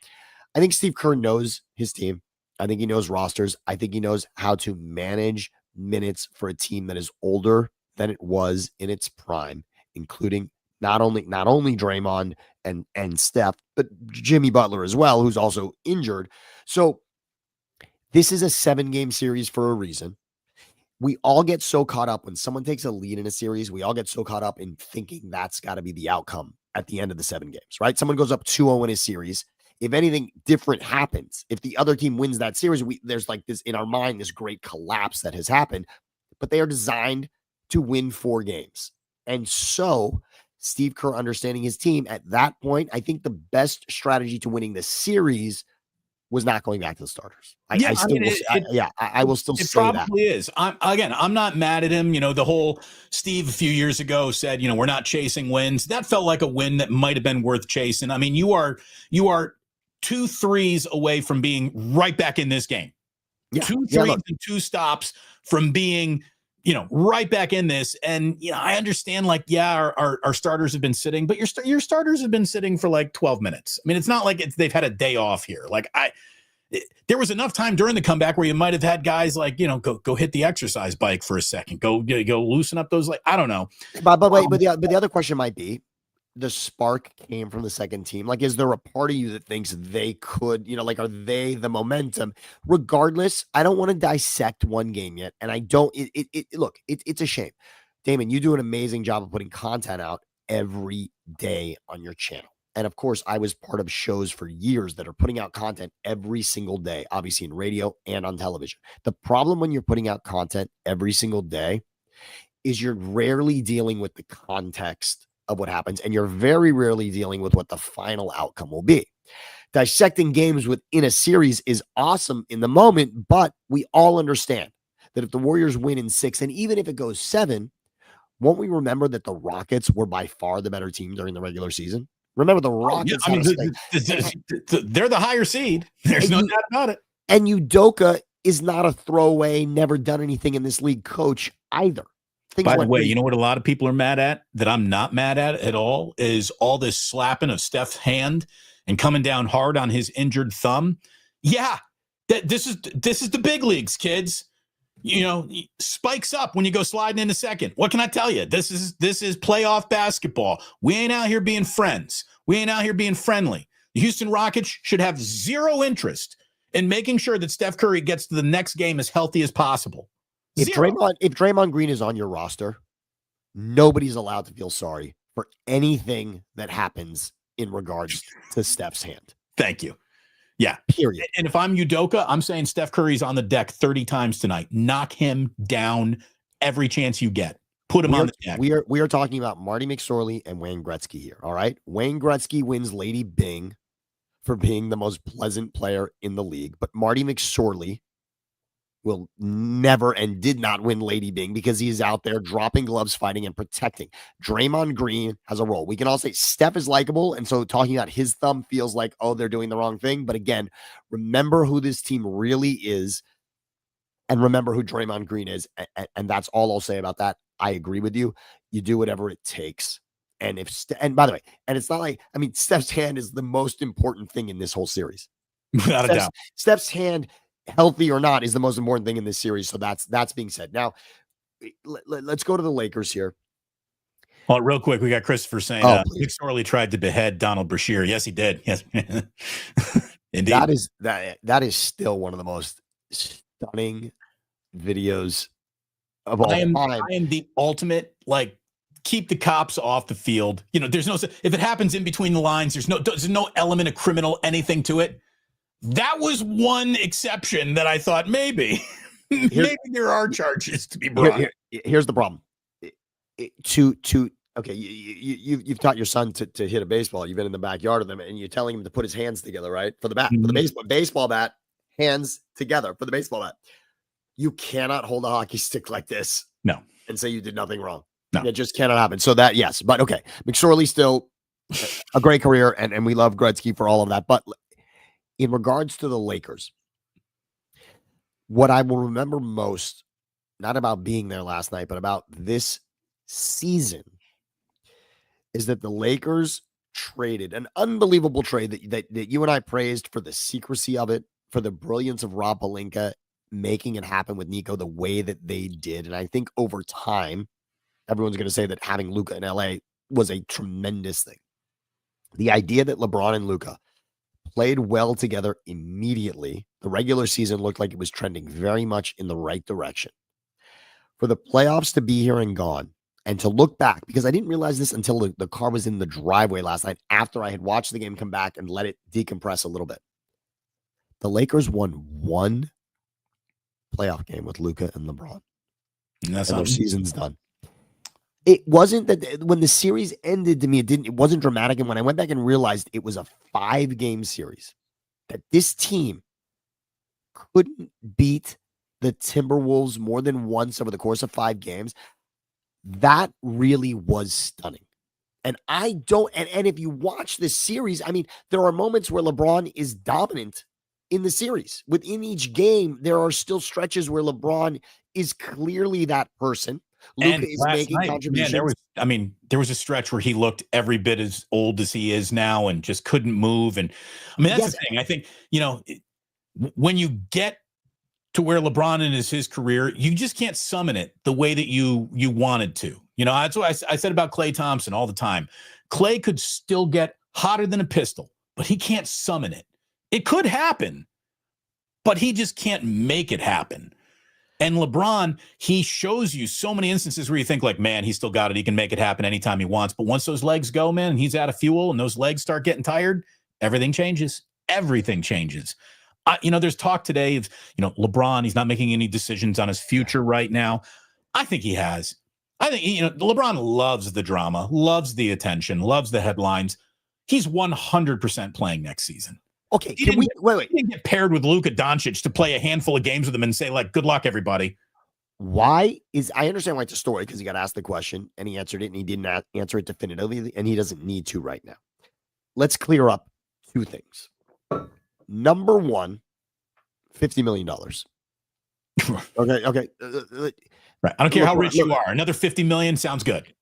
I think Steve Kerr knows his team. I think he knows rosters. I think he knows how to manage minutes for a team that is older than it was in its prime, including not only Draymond and Steph, but Jimmy Butler as well, who's also injured. So this is a 7-game series for a reason. We all get so caught up when someone takes a lead in a series. We all get so caught up in thinking that's got to be the outcome at the end of the 7 games, right? Someone goes up 2-0 in a series. If anything different happens, if the other team wins that series, there's like this in our mind, this great collapse that has happened, but they are designed to win 4 games. And so Steve Kerr understanding his team at that point, I think the best strategy to winning the series was not going back to the starters. I will still say that. It probably is. I'm not mad at him. The whole Steve a few years ago said, we're not chasing wins. That felt like a win that might have been worth chasing. I mean, you are 2 threes away from being right back in this game. Yeah. 2 threes and 2 stops from being, right back in this. And, I understand our starters have been sitting, but your starters have been sitting for like 12 minutes. I mean, it's not like they've had a day off here. There was enough time during the comeback where you might have had guys go hit the exercise bike for a second, go loosen up those, I don't know. But the other question might be, the spark came from the second team. Is there a part of you that thinks they could, are they the momentum? Regardless, I don't want to dissect one game yet. And I don't, look, it's a shame. Damon, you do an amazing job of putting content out every day on your channel. And of course, I was part of shows for years that are putting out content every single day, obviously in radio and on television. The problem when you're putting out content every single day is you're rarely dealing with the context of what happens, and you're very rarely dealing with what the final outcome will be. Dissecting games within a series is awesome in the moment, but we all understand that if the Warriors win in 6, and even if it goes 7, won't we remember that the Rockets were by far the better team during the regular season? Remember the Rockets. They're the higher seed. There's no doubt about it. And Udoka is not a throwaway, never done anything in this league coach either. By the way, you know what a lot of people are mad at that I'm not mad at all is all this slapping of Steph's hand and coming down hard on his injured thumb. Yeah, this is the big leagues, kids. Spikes up when you go sliding in a second. What can I tell you? This is playoff basketball. We ain't out here being friends. We ain't out here being friendly. The Houston Rockets should have zero interest in making sure that Steph Curry gets to the next game as healthy as possible. If Draymond Green is on your roster, nobody's allowed to feel sorry for anything that happens in regards to Steph's hand. Thank you. Yeah. Period. And if I'm Udoka, I'm saying Steph Curry's on the deck 30 times tonight. Knock him down every chance you get. Put him on the deck. We are talking about Marty McSorley and Wayne Gretzky here. All right. Wayne Gretzky wins Lady Bing for being the most pleasant player in the league, but Marty McSorley will never and did not win Lady Bing because he's out there dropping gloves, fighting, and protecting. Draymond Green has a role. We can all say Steph is likable, and so talking about his thumb feels like, oh, they're doing the wrong thing. But again, remember who this team really is, and remember who Draymond Green is, and that's all I'll say about that. I agree with you. You do whatever it takes. And by the way, and it's not like, Steph's hand is the most important thing in this whole series. Without a doubt. Steph's hand, healthy or not, is the most important thing in this series. So that's being said. Now, let's go to the Lakers here. Well, real quick, we got Christopher saying McSorley tried to behead Donald Brashear. Yes, he did. Yes, indeed. That is still one of the most stunning videos of all time. I am the ultimate keep the cops off the field. There's no, if it happens in between the lines, there's no element of criminal anything to it. That was one exception that I thought maybe there are charges to be brought. Here's the problem. Okay, you've taught your son to hit a baseball. You've been in the backyard of them, and you're telling him to put his hands together, right? For the bat, for the baseball bat, hands together for the baseball bat. You cannot hold a hockey stick like this. No. And say you did nothing wrong. No. It just cannot happen. So that, yes. But okay. McSorley still a great career, and we love Gretzky for all of that. But in regards to the Lakers, What I will remember most, not about being there last night, but about this season, is that the Lakers traded an unbelievable trade that you and I praised for the secrecy of it, for the brilliance of Rob Pelinka making it happen with Nico the way that they did. And I think over time, everyone's going to say that having Luka in LA was a tremendous thing. The idea that LeBron and Luka played well together immediately. The regular season looked like it was trending very much in the right direction. For the playoffs to be here and gone, and to look back, because I didn't realize this until the car was in the driveway last night after I had watched the game come back and let it decompress a little bit. The Lakers won one playoff game with Luka and LeBron. And their season's done. It wasn't that when the series ended to me, it wasn't dramatic. And when I went back and realized it was a 5-game series, that this team couldn't beat the Timberwolves more than once over the course of 5 games, that really was stunning. And and if you watch this series, I mean, there are moments where LeBron is dominant in the series. Within each game, there are still stretches where LeBron is clearly that person. Luka is making contributions. Man, there was a stretch where he looked every bit as old as he is now and just couldn't move. And I mean, that's the thing. I think, when you get to where LeBron is his career, you just can't summon it the way that you wanted to. That's what I said about Klay Thompson all the time. Klay could still get hotter than a pistol, but he can't summon it. It could happen, but he just can't make it happen. And LeBron, he shows you so many instances where you think like, man, he's still got it. He can make it happen anytime he wants. But once those legs go, man, and he's out of fuel and those legs start getting tired, everything changes. Everything changes. There's talk today of, LeBron, he's not making any decisions on his future right now. I think he has. I think, LeBron loves the drama, loves the attention, loves the headlines. He's 100% playing next season. Okay, He didn't get paired with Luka Doncic to play a handful of games with him and say, like, good luck, everybody. I understand why it's a story, because he got asked the question and he answered it, and he didn't answer it definitively, and he doesn't need to right now. Let's clear up 2 things. Number one, $50 million. Okay. Right. I don't care how rich you are. Another $50 million sounds good.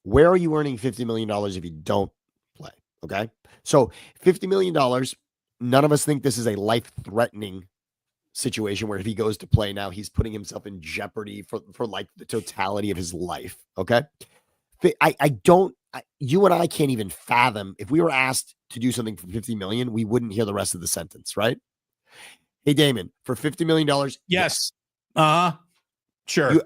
Where are you earning $50 million if you don't play? Okay. So $50 million, none of us think this is a life-threatening situation where if he goes to play now, he's putting himself in jeopardy for like the totality of his life. Okay. You and I can't even fathom, if we were asked to do something for $50 million, we wouldn't hear the rest of the sentence, right? Hey, Damon, for $50 million. Yes. Sure.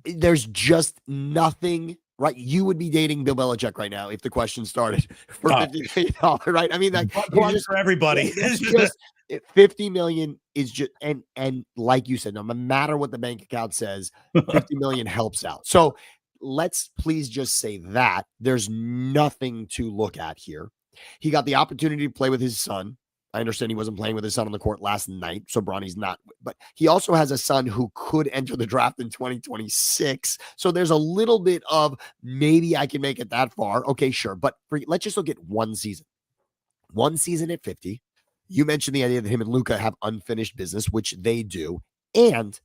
There's just nothing, right? You would be dating Bill Belichick right now if the question started for $50 million, right? I mean, like, just for everybody. It's just $50 million is just, and like you said, no matter what the bank account says, $50 million helps out. So let's please just say that there's nothing to look at here. He got the opportunity to play with his son. I understand he wasn't playing with his son on the court last night, so Bronny's not. But he also has a son who could enter the draft in 2026. So there's a little bit of maybe I can make it that far. Okay, sure. But let's just look at one season. One season at 50. You mentioned the idea that him and Luka have unfinished business, which they do. And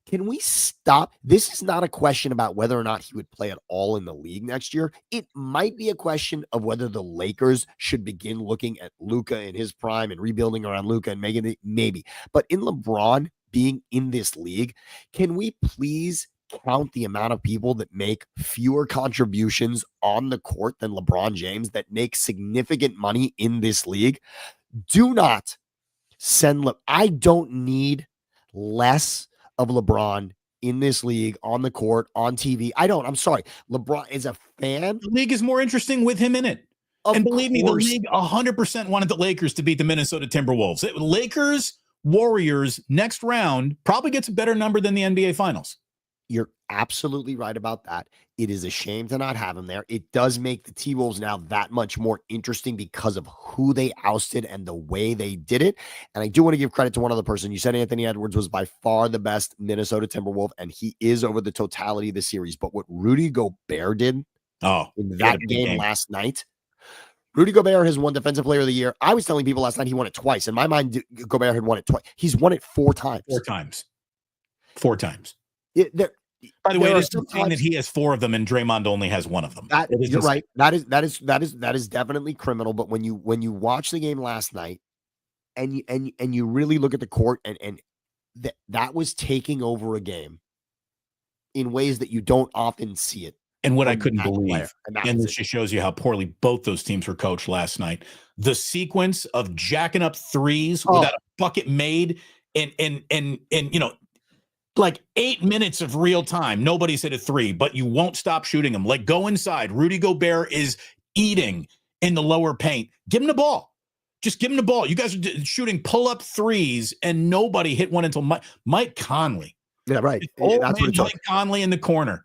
can we stop? This is not a question about whether or not he would play at all in the league next year. It might be a question of whether the Lakers should begin looking at Luka in his prime and rebuilding around Luka and making it, maybe. But in LeBron being in this league, can we please count the amount of people that make fewer contributions on the court than LeBron James, that make significant money in this league? Do not send. I don't need less of LeBron in this league, on the court, on TV. I'm sorry. LeBron is a fan. The league is more interesting with him in it. And believe me, the league 100% wanted the Lakers to beat the Minnesota Timberwolves. Lakers, Warriors, next round probably gets a better number than the NBA Finals. You're absolutely right about that. It is a shame to not have him there. It does make the T-Wolves now that much more interesting because of who they ousted and the way they did it. And I do want to give credit to one other person. You said Anthony Edwards was by far the best Minnesota Timberwolf, and he is over the totality of the series. But what Rudy Gobert did in that game last night, Rudy Gobert has won Defensive Player of the Year. I was telling people last night he won it twice. In my mind, Gobert had won it twice. He's won it 4 times. 4 times. 4 times. There, By the way, there it are is insane that he has 4 of them and Draymond only has 1 of them. You're right. That is definitely criminal. But when you watch the game last night and you really look at the court and that was taking over a game in ways that you don't often see it. And what I couldn't believe, and this just shows you how poorly both those teams were coached last night, the sequence of jacking up threes without a bucket made and you know, like 8 minutes of real time. Nobody's hit a 3, but you won't stop shooting them. Like, go inside. Rudy Gobert is eating in the lower paint. Give him the ball. Just give him the ball. You guys are shooting pull-up threes, and nobody hit one until Mike Conley. Yeah, right. That's what Mike Conley in the corner.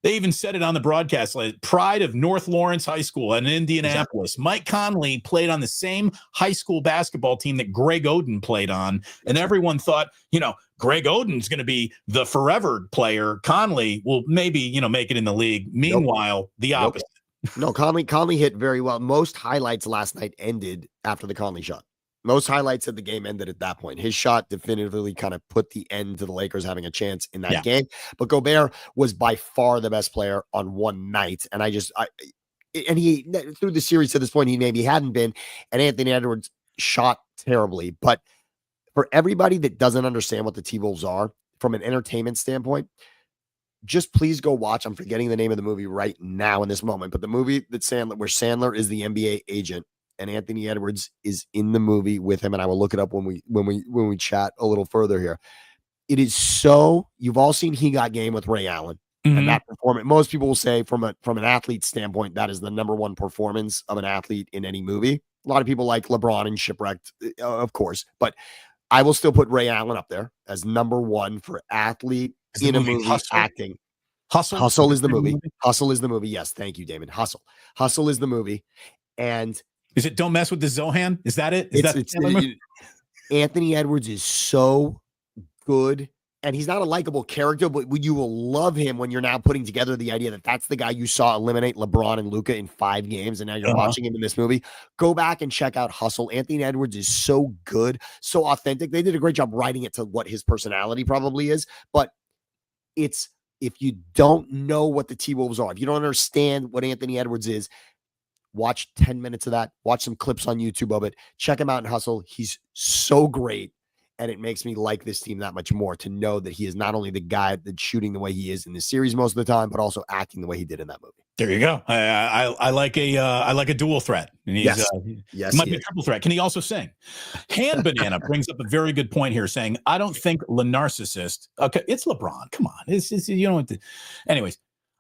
They even said it on the broadcast, like, pride of North Lawrence High School in Indianapolis. Exactly. Mike Conley played on the same high school basketball team that Greg Oden played on. And everyone thought, you know, Greg Oden's going to be the forever player. Conley will maybe, you know, make it in the league. Meanwhile, the opposite. No, Conley hit very well. Most highlights last night ended after the Conley shot. Most highlights of the game ended at that point. His shot definitively kind of put the end to the Lakers having a chance in that game. But Gobert was by far the best player on one night. And he through the series to this point, he maybe hadn't been. And Anthony Edwards shot terribly. But for everybody that doesn't understand what the T-Wolves are from an entertainment standpoint, just please go watch. I'm forgetting the name of the movie right now in this moment, but the movie that where Sandler is the NBA agent. And Anthony Edwards is in the movie with him, and I will look it up when we chat a little further here. It is so, you've all seen He Got Game with Ray Allen, and that performance. Most people will say from an athlete standpoint, that is the number one performance of an athlete in any movie. A lot of people like LeBron and Shipwrecked, of course, but I will still put Ray Allen up there as number one for athlete in a movie acting. Hustle is the movie. Hustle is the movie. Yes, thank you, Damon. Hustle is the movie, and. Is it Don't Mess with the Zohan? Is that it? Anthony Edwards is so good, and he's not a likable character, but you will love him when you're now putting together the idea that that's the guy you saw eliminate LeBron and Luka in 5 games, and now you're watching him in this movie. Go back and check out Hustle. Anthony Edwards is so good, so authentic. They did a great job writing it to what his personality probably is, but if you don't know what the T-Wolves are, if you don't understand what Anthony Edwards is, watch 10 minutes of that. Watch some clips on YouTube of it. Check him out in Hustle. He's so great. And it makes me like this team that much more to know that he is not only the guy that's shooting the way he is in the series most of the time, but also acting the way he did in that movie. There you go. I like a dual threat. And he's, yes, he might be a triple threat. Can he also sing? Hand Banana brings up a very good point here, saying, I don't think Le Narcissist. Okay, it's LeBron. Come on. It's you know what the, anyways.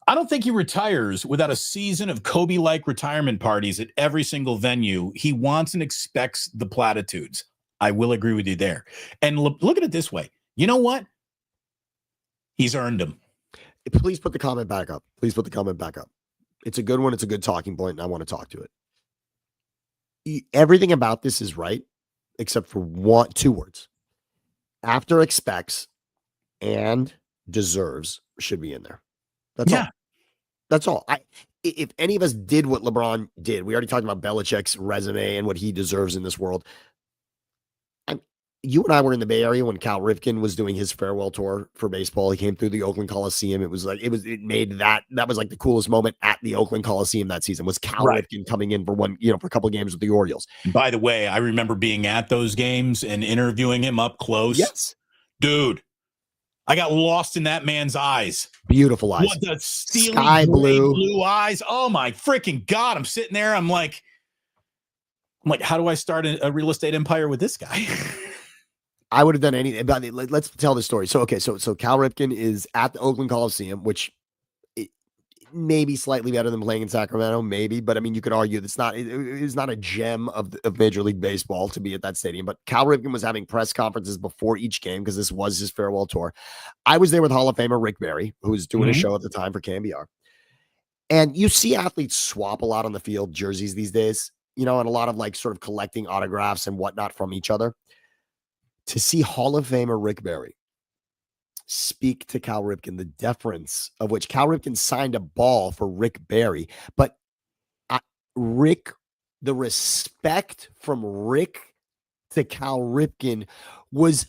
I don't think he retires without a season of Kobe-like retirement parties at every single venue. He wants and expects the platitudes. I will agree with you there. And look at it this way. You know what? He's earned them. Please put the comment back up. Please put the comment back up. It's a good one. It's a good talking point, and I want to talk to it. Everything about this is right, except for 2 words. After expects and deserves should be in there. That's all. That's all. If any of us did what LeBron did, we already talked about Belichick's resume and what he deserves in this world. You and I were in the Bay Area when Cal Ripken was doing his farewell tour for baseball. He came through the Oakland Coliseum. It was like that was like the coolest moment at the Oakland Coliseum that season was Cal Ripken coming in for for a couple of games with the Orioles. By the way, I remember being at those games and interviewing him up close. Yes, dude. I got lost in that man's eyes. Beautiful eyes. What the steely sky blue eyes. Oh my freaking God. I'm sitting there. I'm like, how do I start a real estate empire with this guy? I would have done anything. But let's tell the story. So Cal Ripken is at the Oakland Coliseum, which may be slightly better than playing in Sacramento, maybe. But I mean, you could argue it's not a gem of Major League Baseball to be at that stadium. But Cal Ripken was having press conferences before each game because this was his farewell tour. I was there with Hall of Famer Rick Barry, who was doing a show at the time for KNBR. And you see athletes swap a lot on the field jerseys these days, and a lot of sort of collecting autographs and whatnot from each other. To see Hall of Famer Rick Barry speak to Cal Ripken, the deference of which Cal Ripken signed a ball for Rick Barry, but Rick the respect from Rick to Cal Ripken was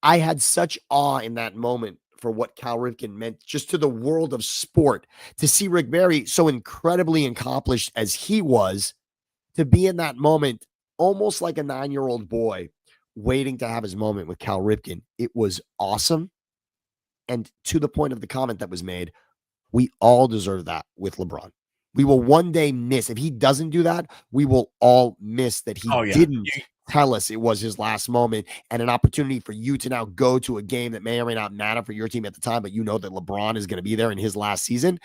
I had such awe in that moment for what Cal Ripken meant just to the world of sport. To see Rick Barry, so incredibly accomplished as he was, to be in that moment almost like a 9-year-old boy waiting to have his moment with Cal Ripken. It was awesome. And to the point of the comment that was made, we all deserve that with LeBron. We will one day miss, if he doesn't do that, we will all miss that he didn't tell us it was his last moment, and an opportunity for you to now go to a game that may or may not matter for your team at the time, but you know that LeBron is going to be there in his last season,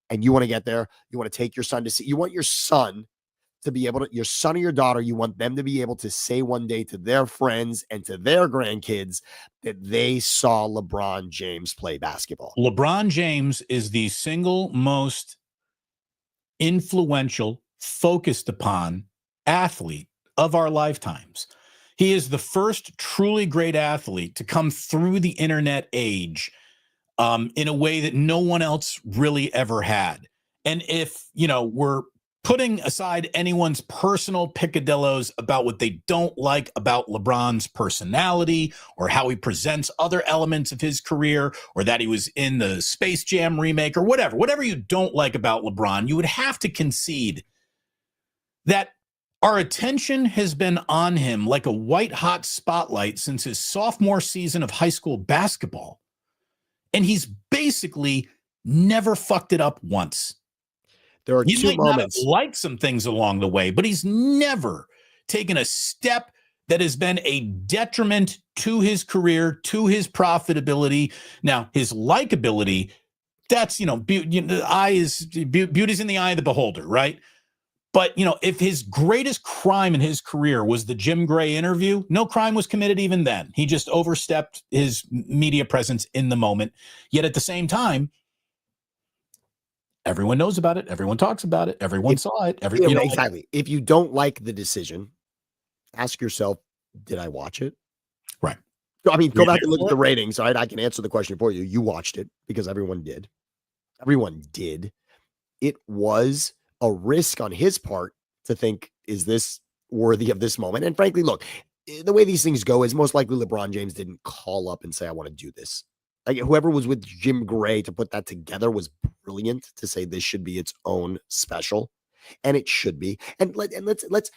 and you want to get there. You want to take your son to see, you want your son to be able to, your son or your daughter, you want them to be able to say one day to their friends and to their grandkids that they saw LeBron James play basketball. LeBron James is the single most influential, focused upon athlete of our lifetimes. He is the first truly great athlete to come through the internet age in a way that no one else really ever had. And if, we're putting aside anyone's personal picadillos about what they don't like about LeBron's personality or how he presents other elements of his career, or that he was in the Space Jam remake or whatever you don't like about LeBron, you would have to concede that our attention has been on him like a white-hot spotlight since his sophomore season of high school basketball. And he's basically never fucked it up once. There are two moments. He might not have liked some things along the way, but he's never taken a step that has been a detriment to his career, to his profitability. Now, his likability, that's, beauty's in the eye of the beholder, right? But, if his greatest crime in his career was the Jim Gray interview, no crime was committed even then. He just overstepped his media presence in the moment. Yet at the same time, everyone knows about it. Everyone talks about it. Everyone saw it. Exactly. If you don't like the decision, ask yourself, did I watch it? Right. I mean, go back and look at the ratings. Right? I can answer the question for you. You watched it because everyone did. Everyone did. It was a risk on his part to think, is this worthy of this moment? And frankly, look, the way these things go is most likely LeBron James didn't call up and say, I want to do this. Like, whoever was with Jim Gray to put that together was brilliant to say this should be its own special, and it should be. And let's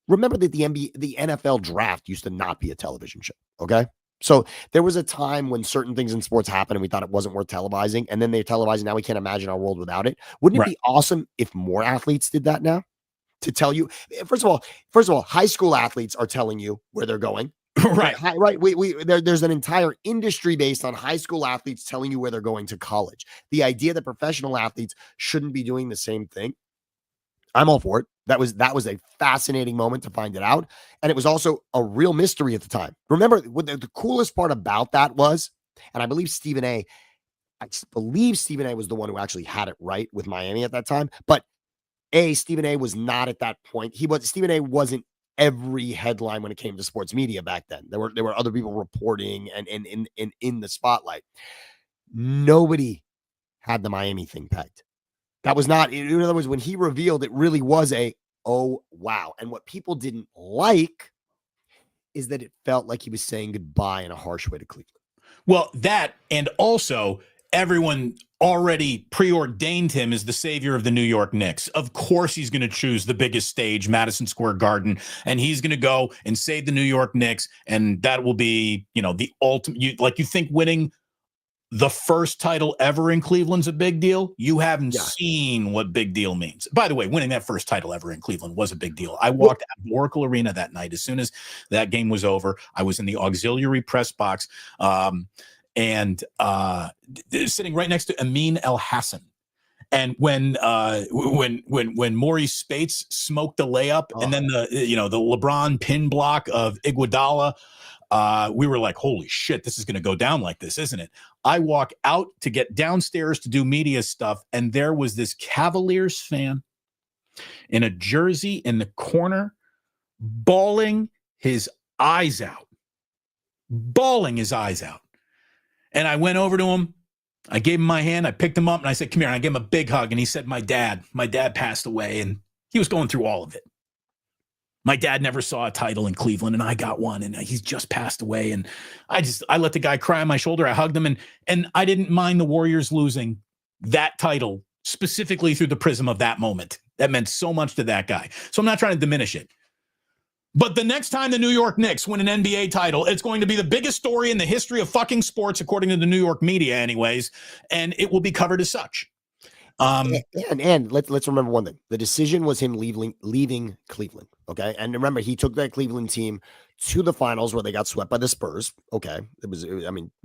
remember that the NFL draft used to not be a television show. Okay. So there was a time when certain things in sports happened and we thought it wasn't worth televising, and then they televised. Now we can't imagine our world without it. Wouldn't it be awesome if more athletes did that now? To tell you, first of all, high school athletes are telling you where they're going. Right. There's an entire industry based on high school athletes telling you where they're going to college. The idea that professional athletes shouldn't be doing the same thing, I'm all for it. That was a fascinating moment to find it out. And it was also a real mystery at the time. Remember, what the coolest part about that was, and I believe Stephen A was the one who actually had it right with Miami at that time. But Stephen A was not at that point. Stephen A wasn't every headline when it came to sports media back then. There were other people reporting and in the spotlight. Nobody had the Miami thing pegged. That was not, in other words, when he revealed, it really was oh, wow. And what people didn't like is that it felt like he was saying goodbye in a harsh way to Cleveland. Well, that, and also everyone already preordained him as the savior of the New York Knicks. Of course, he's going to choose the biggest stage, Madison Square Garden, and he's going to go and save the New York Knicks. And that will be, the ultimate, you think winning the first title ever in Cleveland's a big deal? You haven't seen what big deal means. By the way, winning that first title ever in Cleveland was a big deal. I walked out of Oracle Arena that night. As soon as that game was over, I was in the auxiliary press box and sitting right next to Amin El Hassan. And when Maurice Spates smoked the layup and then the LeBron pin block of Iguodala, we were like, holy shit, this is going to go down like this, isn't it? I walk out to get downstairs to do media stuff, and there was this Cavaliers fan in a jersey in the corner, bawling his eyes out. And I went over to him. I gave him my hand. I picked him up, and I said, come here. And I gave him a big hug, and he said, my dad passed away, and He was going through all of it. My dad never saw a title in Cleveland, and I got one, and he's just passed away. And I let the guy cry on my shoulder. I hugged him, and I didn't mind the Warriors losing that title specifically through the prism of that moment. That meant so much to that guy. So I'm not trying to diminish it. But the next time the New York Knicks win an NBA title, it's going to be the biggest story in the history of fucking sports, according to the New York media anyways, and it will be covered as such. And let's remember one thing. The decision was him leaving Cleveland, okay? And remember, he took that Cleveland team to the finals where they got swept by the Spurs, okay? It was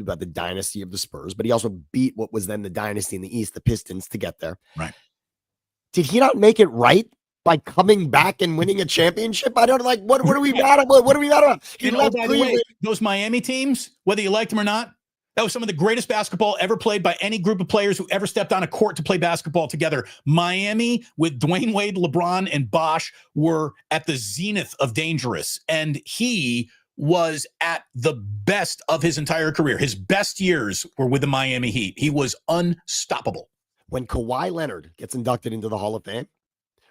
about the dynasty of the Spurs, but he also beat what was then the dynasty in the East, the Pistons, to get there. Right. Did he not make it right by coming back and winning a championship? I don't like, what are we mad about? What are we mad about? He left by Cleveland. the way, those Miami teams, whether you liked them or not, that was some of the greatest basketball ever played by any group of players who ever stepped on a court to play basketball together. Miami with Dwayne Wade, LeBron, and Bosh were at the zenith of dangerous. And he was at the best of his entire career. His best years were with the Miami Heat. He was unstoppable. When Kawhi Leonard gets inducted into the Hall of Fame,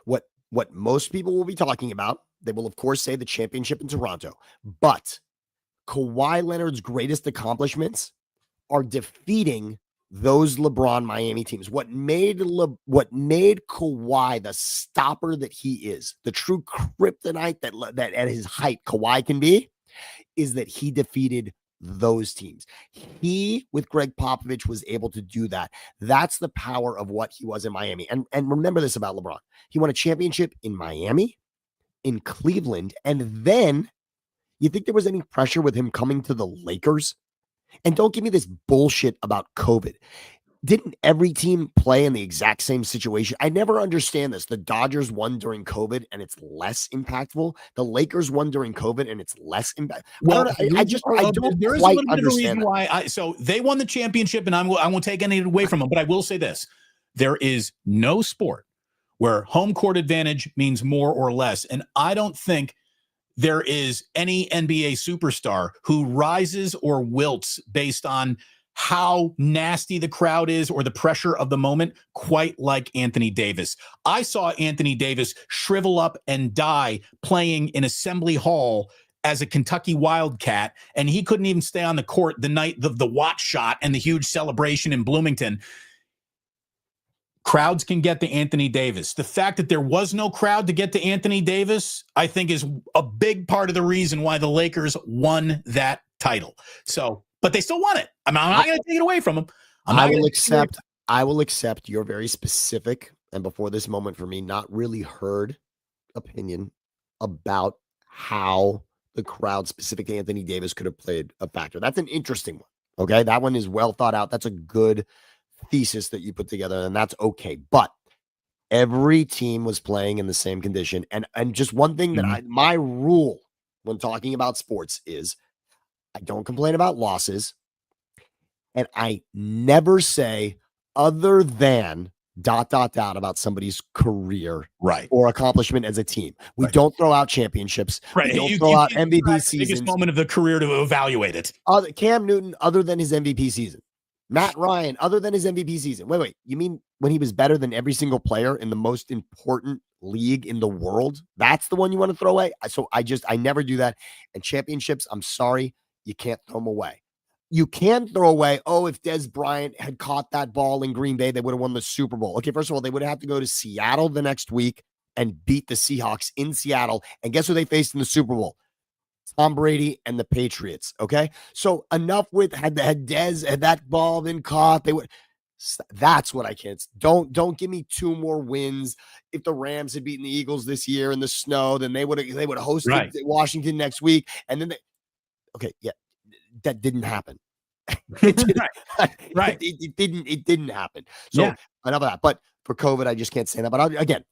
what most people will be talking about, they will, of course, say the championship in Toronto. But Kawhi Leonard's greatest accomplishments are defeating those LeBron Miami teams. What made Kawhi the stopper that he is, the true kryptonite that at his height Kawhi can be, is that he defeated those teams. He, with Greg Popovich, was able to do that. That's the power of what he was in Miami. And remember this about LeBron. He won a championship in Miami, in Cleveland, and then you think there was any pressure with him coming to the Lakers? And don't give me this bullshit about COVID. Didn't every team play in the exact same situation? I never understand this. The Dodgers won during COVID and it's less impactful. The Lakers won during COVID and it's less impactful. Well, I don't there is a quite little bit of a reason understand why. So they won the championship, and I won't take any away from them. But I will say this: there is no sport where home court advantage means more or less, and I don't think there is any NBA superstar who rises or wilts based on how nasty the crowd is or the pressure of the moment, quite like Anthony Davis. I saw Anthony Davis shrivel up and die playing in Assembly Hall as a Kentucky Wildcat, and he couldn't even stay on the court the night of the watch shot and the huge celebration in Bloomington. Crowds can get to Anthony Davis. The fact that there was no crowd to get to Anthony Davis, I think, is a big part of the reason why the Lakers won that title. So, but they still won it. I'm not going to take it away from them. I will accept your very specific, and before this moment for me, not really heard opinion about how the crowd specific to Anthony Davis could have played a factor. That's an interesting one. Okay. That one is well thought out. That's a good thesis that you put together, and that's okay. But every team was playing in the same condition. And just one thing that my rule when talking about sports is I don't complain about losses, and I never say other than ... about somebody's career, right, or accomplishment as a team. We don't throw out championships. Right. We don't throw out MVP seasons. Biggest moment of the career to evaluate it. Cam Newton, other than his MVP season. Matt Ryan, other than his MVP season. Wait. You mean when he was better than every single player in the most important league in the world? That's the one you want to throw away? So I never do that. And championships, I'm sorry, you can't throw them away. You can throw away, if Des Bryant had caught that ball in Green Bay, they would have won the Super Bowl. Okay, first of all, they would have to go to Seattle the next week and beat the Seahawks in Seattle. And guess who they faced in the Super Bowl? Tom Brady and the Patriots. Okay, so enough with had Des had that ball been caught, they would. That's what I can't. Don't give me two more wins. If the Rams had beaten the Eagles this year in the snow, then they would have hosted Washington next week, and then that didn't happen. It didn't happen. So enough of that. But for COVID, I just can't say that. But again,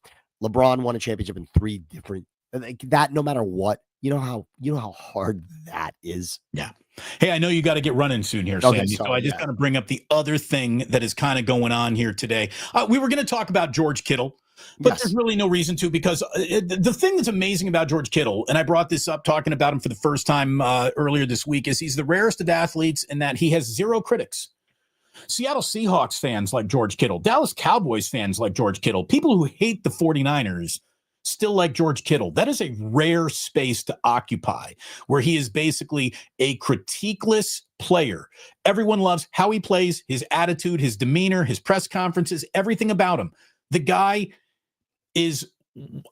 LeBron won a championship in three different. That no matter what, you know how hard that is. Yeah. Hey, I know you got to get running soon here, Sandy. So I just got to bring up the other thing that is kind of going on here today. We were going to talk about George Kittle, but there's really no reason to, because the thing that's amazing about George Kittle, and I brought this up talking about him for the first time earlier this week, is he's the rarest of athletes in that he has zero critics. Seattle Seahawks fans like George Kittle, Dallas Cowboys fans like George Kittle, people who hate the 49ers still like George Kittle. That is a rare space to occupy, where he is basically a critiqueless player. Everyone loves how he plays, his attitude, his demeanor, his press conferences, everything about him. The guy is,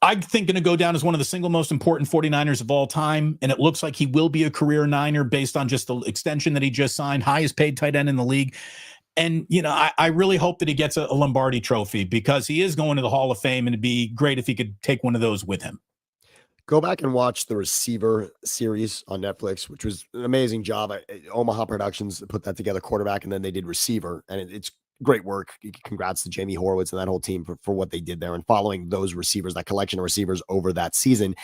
I think, going to go down as one of the single most important 49ers of all time. And it looks like he will be a career Niner based on just the extension that he just signed, highest paid tight end in the league. And, I really hope that he gets a Lombardi trophy, because he is going to the Hall of Fame, and it'd be great if he could take one of those with him. Go back and watch the Receiver series on Netflix, which was an amazing job. Omaha Productions put that together, quarterback, and then they did Receiver. And it's great work. Congrats to Jamie Horowitz and that whole team for what they did there and following those receivers, that collection of receivers over that season.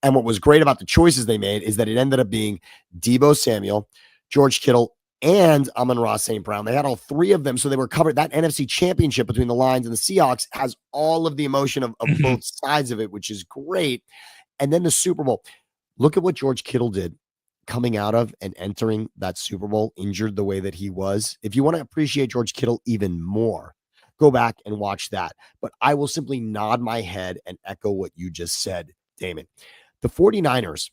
And what was great about the choices they made is that it ended up being Deebo Samuel, George Kittle, and Amon-Ra St. Brown. They had all three of them, so they were covered. That NFC championship between the Lions and the Seahawks has all of the emotion of both sides of it, which is great. And then the Super Bowl. Look at what George Kittle did coming out of and entering that Super Bowl injured the way that he was. If you want to appreciate George Kittle even more, go back and watch that. But I will simply nod my head and echo what you just said, Damon. The 49ers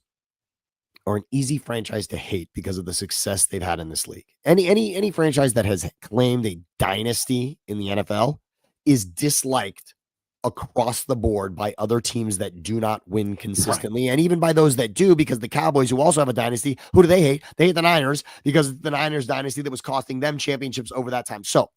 are an easy franchise to hate because of the success they've had in this league. Any franchise that has claimed a dynasty in the NFL is disliked across the board by other teams that do not win consistently, right. And even by those that do, because the Cowboys, who also have a dynasty, who do they hate? They hate the Niners, because the Niners dynasty that was costing them championships over that time. So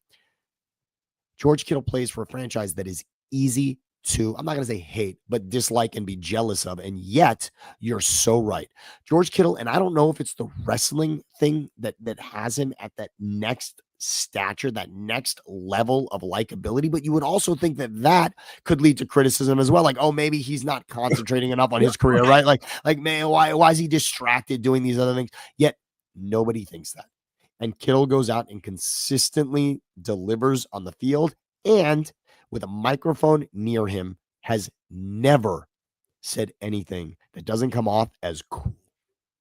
George Kittle plays for a franchise that is easy to, I'm not going to say hate, but dislike and be jealous of. And yet you're so right. George Kittle, and I don't know if it's the wrestling thing that has him at that next stature, that next level of likability, but you would also think that could lead to criticism as well. Like, oh, maybe he's not concentrating enough on his career, right? Like, man, why is he distracted doing these other things? Yet nobody thinks that. And Kittle goes out and consistently delivers on the field, and with a microphone near him, has never said anything that doesn't come off as cool.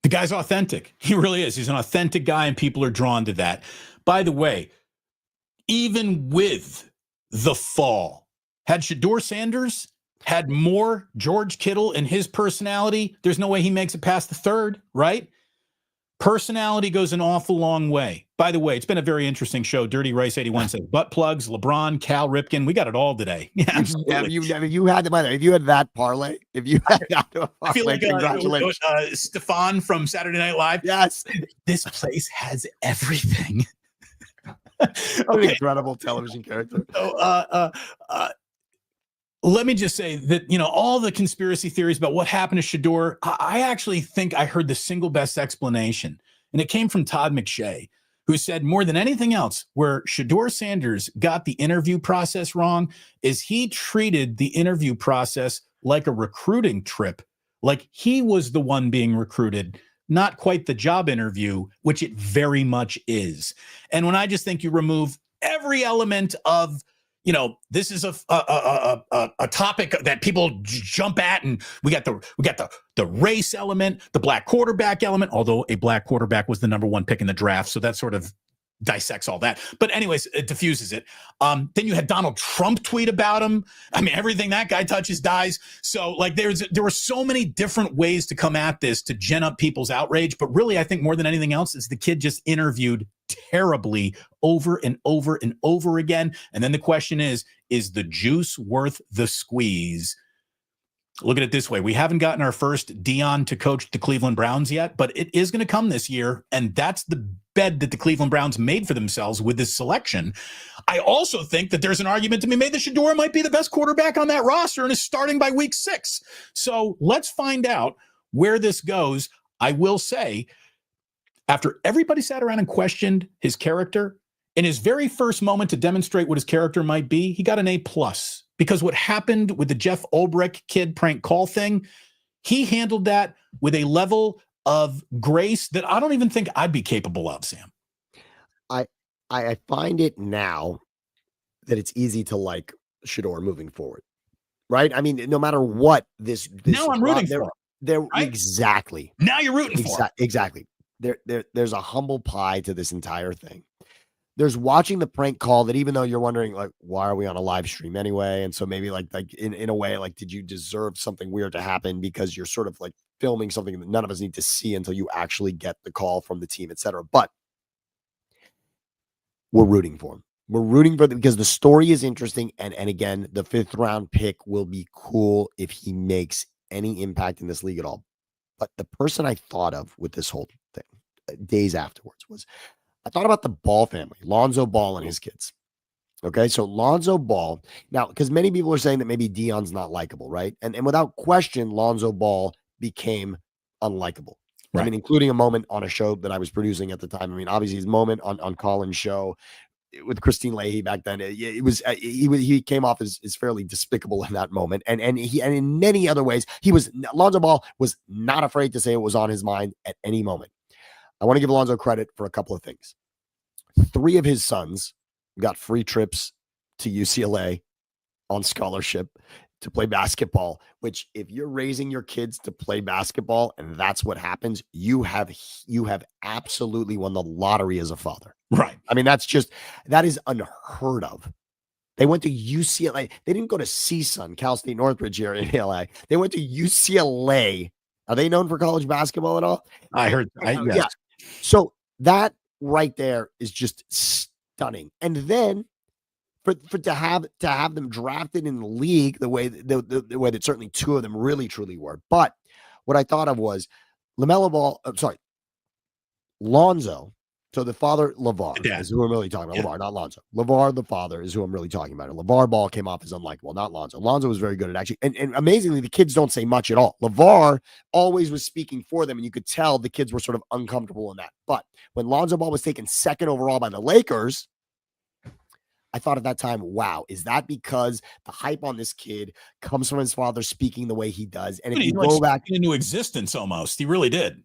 The guy's authentic. He really is. He's an authentic guy, and people are drawn to that. By the way, even with the fall, had Shedeur Sanders had more George Kittle in his personality, there's no way he makes it past the third, right? Personality goes an awful long way. By the way, it's been a very interesting show. Dirty Rice 81 says butt plugs, LeBron, Cal Ripken. We got it all today. Yeah, absolutely. If you had that parlay, if you had that parlay, I feel like congratulations. Stefan from Saturday Night Live. Yes. This place has everything. Okay. An incredible television character. So, let me just say that, all the conspiracy theories about what happened to Shedeur, I actually think I heard the single best explanation, and it came from Todd McShay, who said more than anything else, where Shedeur Sanders got the interview process wrong is he treated the interview process like a recruiting trip, like he was the one being recruited, not quite the job interview, which it very much is. And when I just think you remove every element of, this is a topic that people jump at, and we got the race element, the black quarterback element, although a black quarterback was the number one pick in the draft, so that sort of dissects all that. But anyways, it diffuses it. Then you had Donald Trump tweet about him. I mean, everything that guy touches dies. So there were so many different ways to come at this to gin up people's outrage. But really, I think more than anything else is the kid just interviewed terribly over and over and over again. And then the question is the juice worth the squeeze? Look at it this way. We haven't gotten our first Dion to coach the Cleveland Browns yet, but it is going to come this year. And that's the bed that the Cleveland Browns made for themselves with this selection. I also think that there's an argument to be made that Shedeur might be the best quarterback on that roster and is starting by week 6. So let's find out where this goes. I will say, after everybody sat around and questioned his character, in his very first moment to demonstrate what his character might be, he got an A+. Because what happened with the Jeff Ulbrich kid prank call thing, he handled that with a level of grace that I don't even think I'd be capable of, Sam. I find it now that it's easy to like Shedeur moving forward, right? I mean, no matter what this now I'm rooting for him. Right? Exactly. Now you're rooting for him. Exactly. There's a humble pie to this entire thing. there's watching the prank call that even though you're wondering, like, why are we on a live stream anyway? And so maybe like in a way, like, did you deserve something weird to happen because you're sort of like filming something that none of us need to see until you actually get the call from the team, etc. But we're rooting for him. We're rooting for them because the story is interesting. And again, the 5th round pick will be cool if he makes any impact in this league at all. But the person I thought of with this whole thing days afterwards was I thought about the Ball family, Lonzo Ball and his kids. Okay, so Lonzo Ball, now, because many people are saying that maybe Dion's not likable, right? And without question, Lonzo Ball became unlikable. Right. I mean, including a moment on a show that I was producing at the time. I mean, obviously his moment on Colin's show with Christine Leahy back then, he came off as fairly despicable in that moment. And in many other ways, Lonzo Ball was not afraid to say it was on his mind at any moment. I want to give Lonzo credit for a couple of things. 3 of his sons got free trips to UCLA on scholarship to play basketball, which if you're raising your kids to play basketball and that's what happens, you have absolutely won the lottery as a father. Right. I mean, that is unheard of. They went to UCLA. They didn't go to CSUN, Cal State Northridge here in LA. They went to UCLA. Are they known for college basketball at all? I heard. Yes. Yeah. So that right there is just stunning. And then for to have them drafted in the league the way that certainly 2 of them really truly were. But what I thought of was Lonzo. So the father, LeVar, is who I'm really talking about. Yeah. LeVar, not Lonzo. LeVar, the father, is who I'm really talking about. And LeVar Ball came off as unlikable, not Lonzo. Lonzo was very good at actually, and amazingly, the kids don't say much at all. LeVar always was speaking for them, and you could tell the kids were sort of uncomfortable in that. But when Lonzo Ball was taken 2nd overall by the Lakers, I thought at that time, wow, is that because the hype on this kid comes from his father speaking the way he does? And if you go back into existence almost, he really did.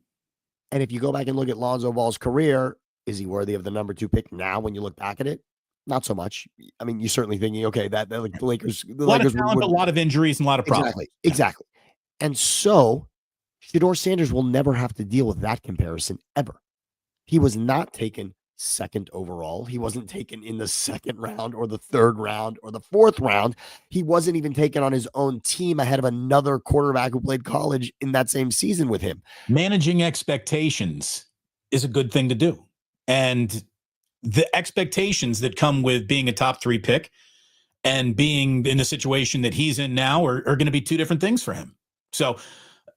And if you go back and look at Lonzo Ball's career, is he worthy of the number 2 pick now when you look back at it? Not so much. I mean, you're certainly thinking, okay, that like the Lakers, a lot of talent, but a lot of injuries and a lot of problems. Exactly. And so Shedeur Sanders will never have to deal with that comparison ever. He was not taken 2nd overall. He wasn't taken in the 2nd round or the 3rd round or the 4th round. He wasn't even taken on his own team ahead of another quarterback who played college in that same season with him. Managing expectations is a good thing to do. And the expectations that come with being a top 3 pick and being in the situation that he's in now are going to be 2 different things for him. So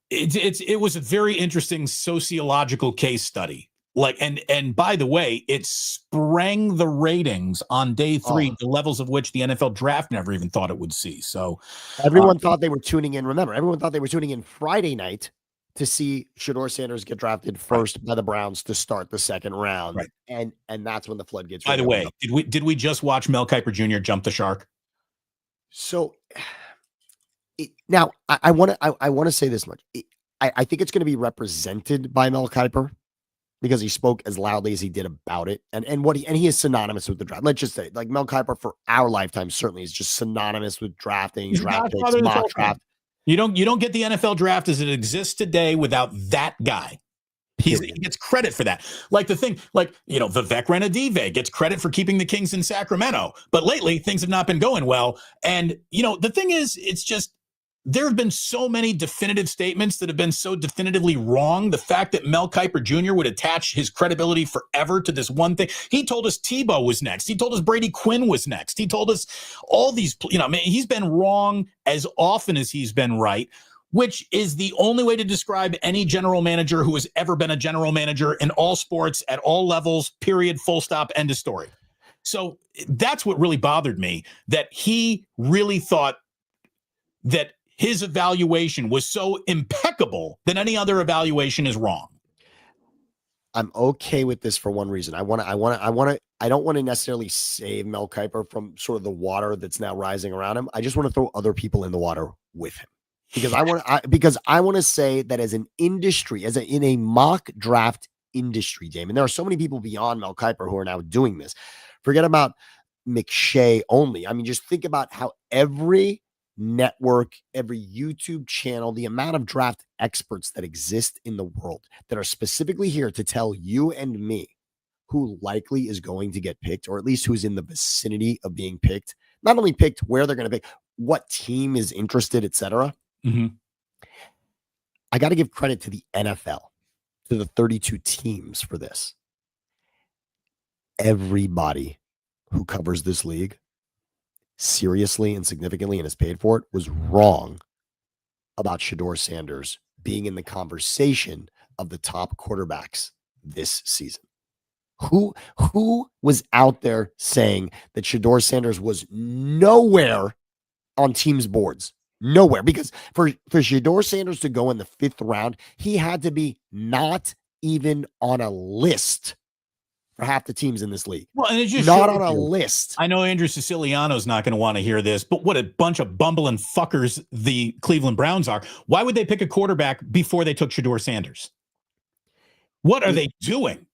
it was a very interesting sociological case study. Like, and by the way, it sprang the ratings on day 3, the levels of which the NFL draft never even thought it would see. So everyone thought they were tuning in. Remember, everyone thought they were tuning in Friday night to see Shedeur Sanders get drafted first by the Browns to start the 2nd round. Right. And that's when the floodgates. By the way, did we just watch Mel Kiper Jr. jump the shark? So now I want to say this much. I think it's going to be represented by Mel Kiper because he spoke as loudly as he did about it. And he is synonymous with the draft. Let's just say, like, Mel Kiper for our lifetime certainly is just synonymous with drafting, draft picks, mock draft. You don't get the NFL draft as it exists today without that guy. He gets credit for that. Like the thing, like, Vivek Ranadive gets credit for keeping the Kings in Sacramento. But lately, things have not been going well. And, the thing is, it's just, there have been so many definitive statements that have been so definitively wrong. The fact that Mel Kiper Jr. would attach his credibility forever to this one thing. He told us Tebow was next. He told us Brady Quinn was next. He told us all these, he's been wrong as often as he's been right, which is the only way to describe any general manager who has ever been a general manager in all sports at all levels, period, full stop, end of story. So that's what really bothered me, that he really thought that his evaluation was so impeccable that any other evaluation is wrong. I'm okay with this for one reason. I don't want to necessarily save Mel Kiper from sort of the water that's now rising around him. I just want to throw other people in the water with him because I want to say that as an industry, in a mock draft industry, Damon, there are so many people beyond Mel Kiper who are now doing this. Forget about McShay only. I mean, just think about how every network, every YouTube channel, the amount of draft experts that exist in the world that are specifically here to tell you and me who likely is going to get picked, or at least who's in the vicinity of being picked. Not only picked, where they're going to pick, what team is interested, etc. Mm-hmm. I got to give credit to the NFL, to the 32 teams for this. Everybody who covers this league seriously and significantly and is paid for it was wrong about Shedeur Sanders being in the conversation of the top quarterbacks this season. Who was out there saying that Shedeur Sanders was nowhere on teams' boards? Nowhere. Because for Shedeur Sanders to go in the 5th round, he had to be not even on a list for half the teams in this league. Well, and it just not on a list. I know Andrew Siciliano's not going to want to hear this, but what a bunch of bumbling fuckers the Cleveland Browns are. Why would they pick a quarterback before they took Shedeur Sanders? What are they doing?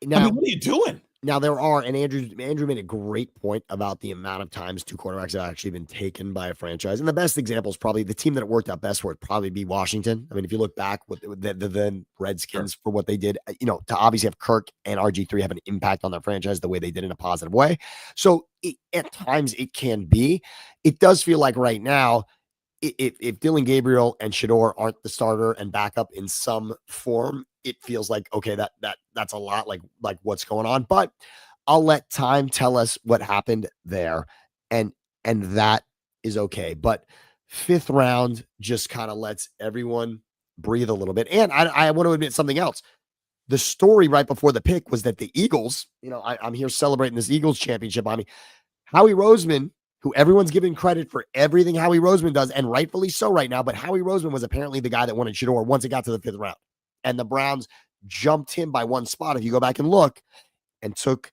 Now, what are you doing? Now there are, and Andrew made a great point about the amount of times 2 quarterbacks have actually been taken by a franchise. And the best example is probably the team that it worked out best for would probably be Washington. I mean, if you look back with the Redskins for what they did, to obviously have Kirk and RG3 have an impact on their franchise the way they did in a positive way. So at times it can be. It does feel like right now, if Dylan Gabriel and Shedeur aren't the starter and backup in some form, it feels like, okay, that's a lot like what's going on. But I'll let time tell us what happened there, and that is okay. But 5th round just kind of lets everyone breathe a little bit. And I want to admit something else. The story right before the pick was that the Eagles, I'm here celebrating this Eagles championship. I mean, Howie Roseman, who everyone's giving credit for everything Howie Roseman does, and rightfully so right now, but Howie Roseman was apparently the guy that wanted Shedeur once it got to the 5th round. And the Browns jumped him by 1 spot, if you go back and look, and took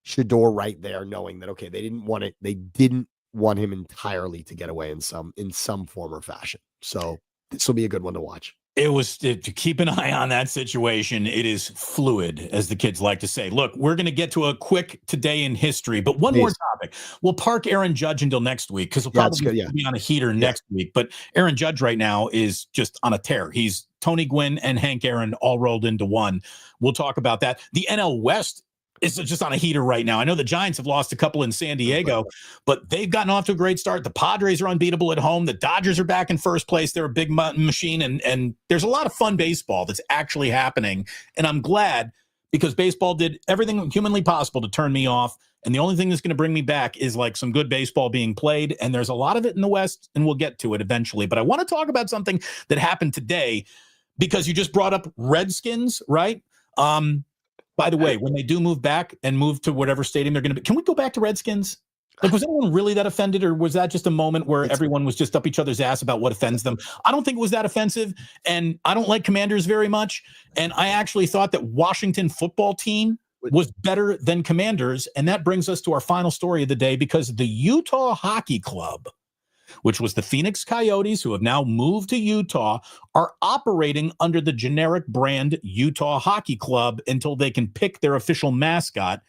Shedeur right there, knowing that, okay, they didn't want it. They didn't want him entirely to get away in some form or fashion. So this will be a good one to watch. It was to keep an eye on that situation. It is fluid, as the kids like to say. Look, we're going to get to a quick today in history, but one more topic. We'll park Aaron Judge until next week because he'll probably be on a heater next week. But Aaron Judge right now is just on a tear. He's Tony Gwynn and Hank Aaron all rolled into one. We'll talk about that. The NL West is just on a heater right now. I know the Giants have lost a couple in San Diego, but they've gotten off to a great start. The Padres are unbeatable at home. The Dodgers are back in first place. They're a big machine, and there's a lot of fun baseball that's actually happening. And I'm glad, because baseball did everything humanly possible to turn me off. And the only thing that's going to bring me back is like some good baseball being played. And there's a lot of it in the West, and we'll get to it eventually. But I want to talk about something that happened today, because you just brought up Redskins, right? By the way, when they do move back and move to whatever stadium they're going to be, can we go back to Redskins? Like, was anyone really that offended, or was that just a moment where everyone was just up each other's ass about what offends them? I don't think it was that offensive, and I don't like Commanders very much. And I actually thought that Washington football team was better than Commanders, and that brings us to our final story of the day, because the Utah Hockey Club, which was the Phoenix Coyotes, who have now moved to Utah, are operating under the generic brand Utah Hockey Club until they can pick their official mascot,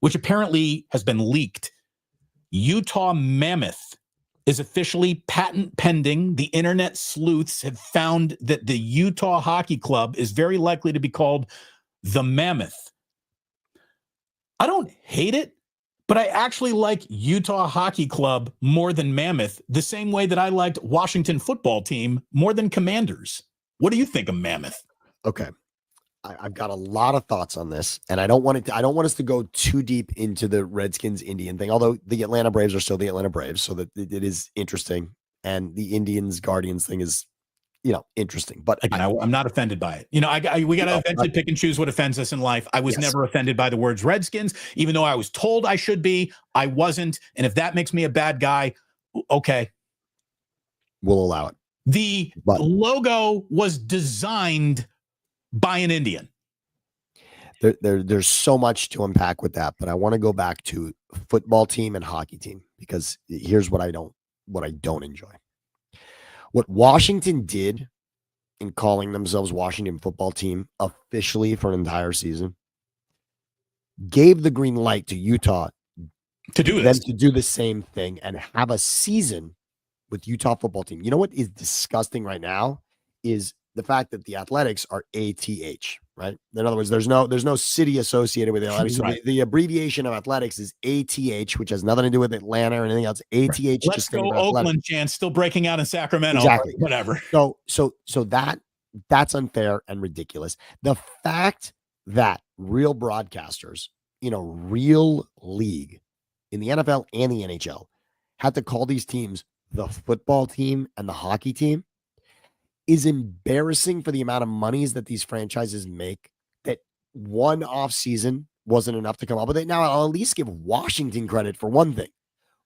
which apparently has been leaked. Utah Mammoth is officially patent pending. The internet sleuths have found that the Utah Hockey Club is very likely to be called the Mammoth. I don't hate it, but I actually like Utah Hockey Club more than Mammoth, the same way that I liked Washington football team more than Commanders. What do you think of Mammoth? Okay. I've got a lot of thoughts on this, and I don't want us to go too deep into the Redskins Indian thing, although the Atlanta Braves are still the Atlanta Braves, so that it is interesting. And the Indians Guardians thing is, interesting. But again, I'm not offended by it. We got to eventually pick and choose what offends us in life. I was never offended by the words Redskins, even though I was told I should be. I wasn't. And if that makes me a bad guy, okay. We'll allow it. The logo was designed by an Indian. There's so much to unpack with that, but I want to go back to football team and hockey team, because here's what I don't enjoy. What Washington did in calling themselves Washington football team officially for an entire season gave the green light to Utah to do this, to do the same thing and have a season with Utah football team. You know what is disgusting right now is the fact that the Athletics are ATH, right? In other words, there's no city associated with it. So Right. the abbreviation of athletics is ATH, which has nothing to do with Atlanta or anything else. ATH Right. Let's just go standing for athletic. Oakland chance still breaking out in Sacramento. Exactly. Whatever. So that's unfair and ridiculous. The fact that real broadcasters in a real league in the NFL and the NHL had to call these teams the football team and the hockey team is embarrassing for the amount of monies that these franchises make, that one off season wasn't enough to come up with it. Now, I'll at least give Washington credit for one thing.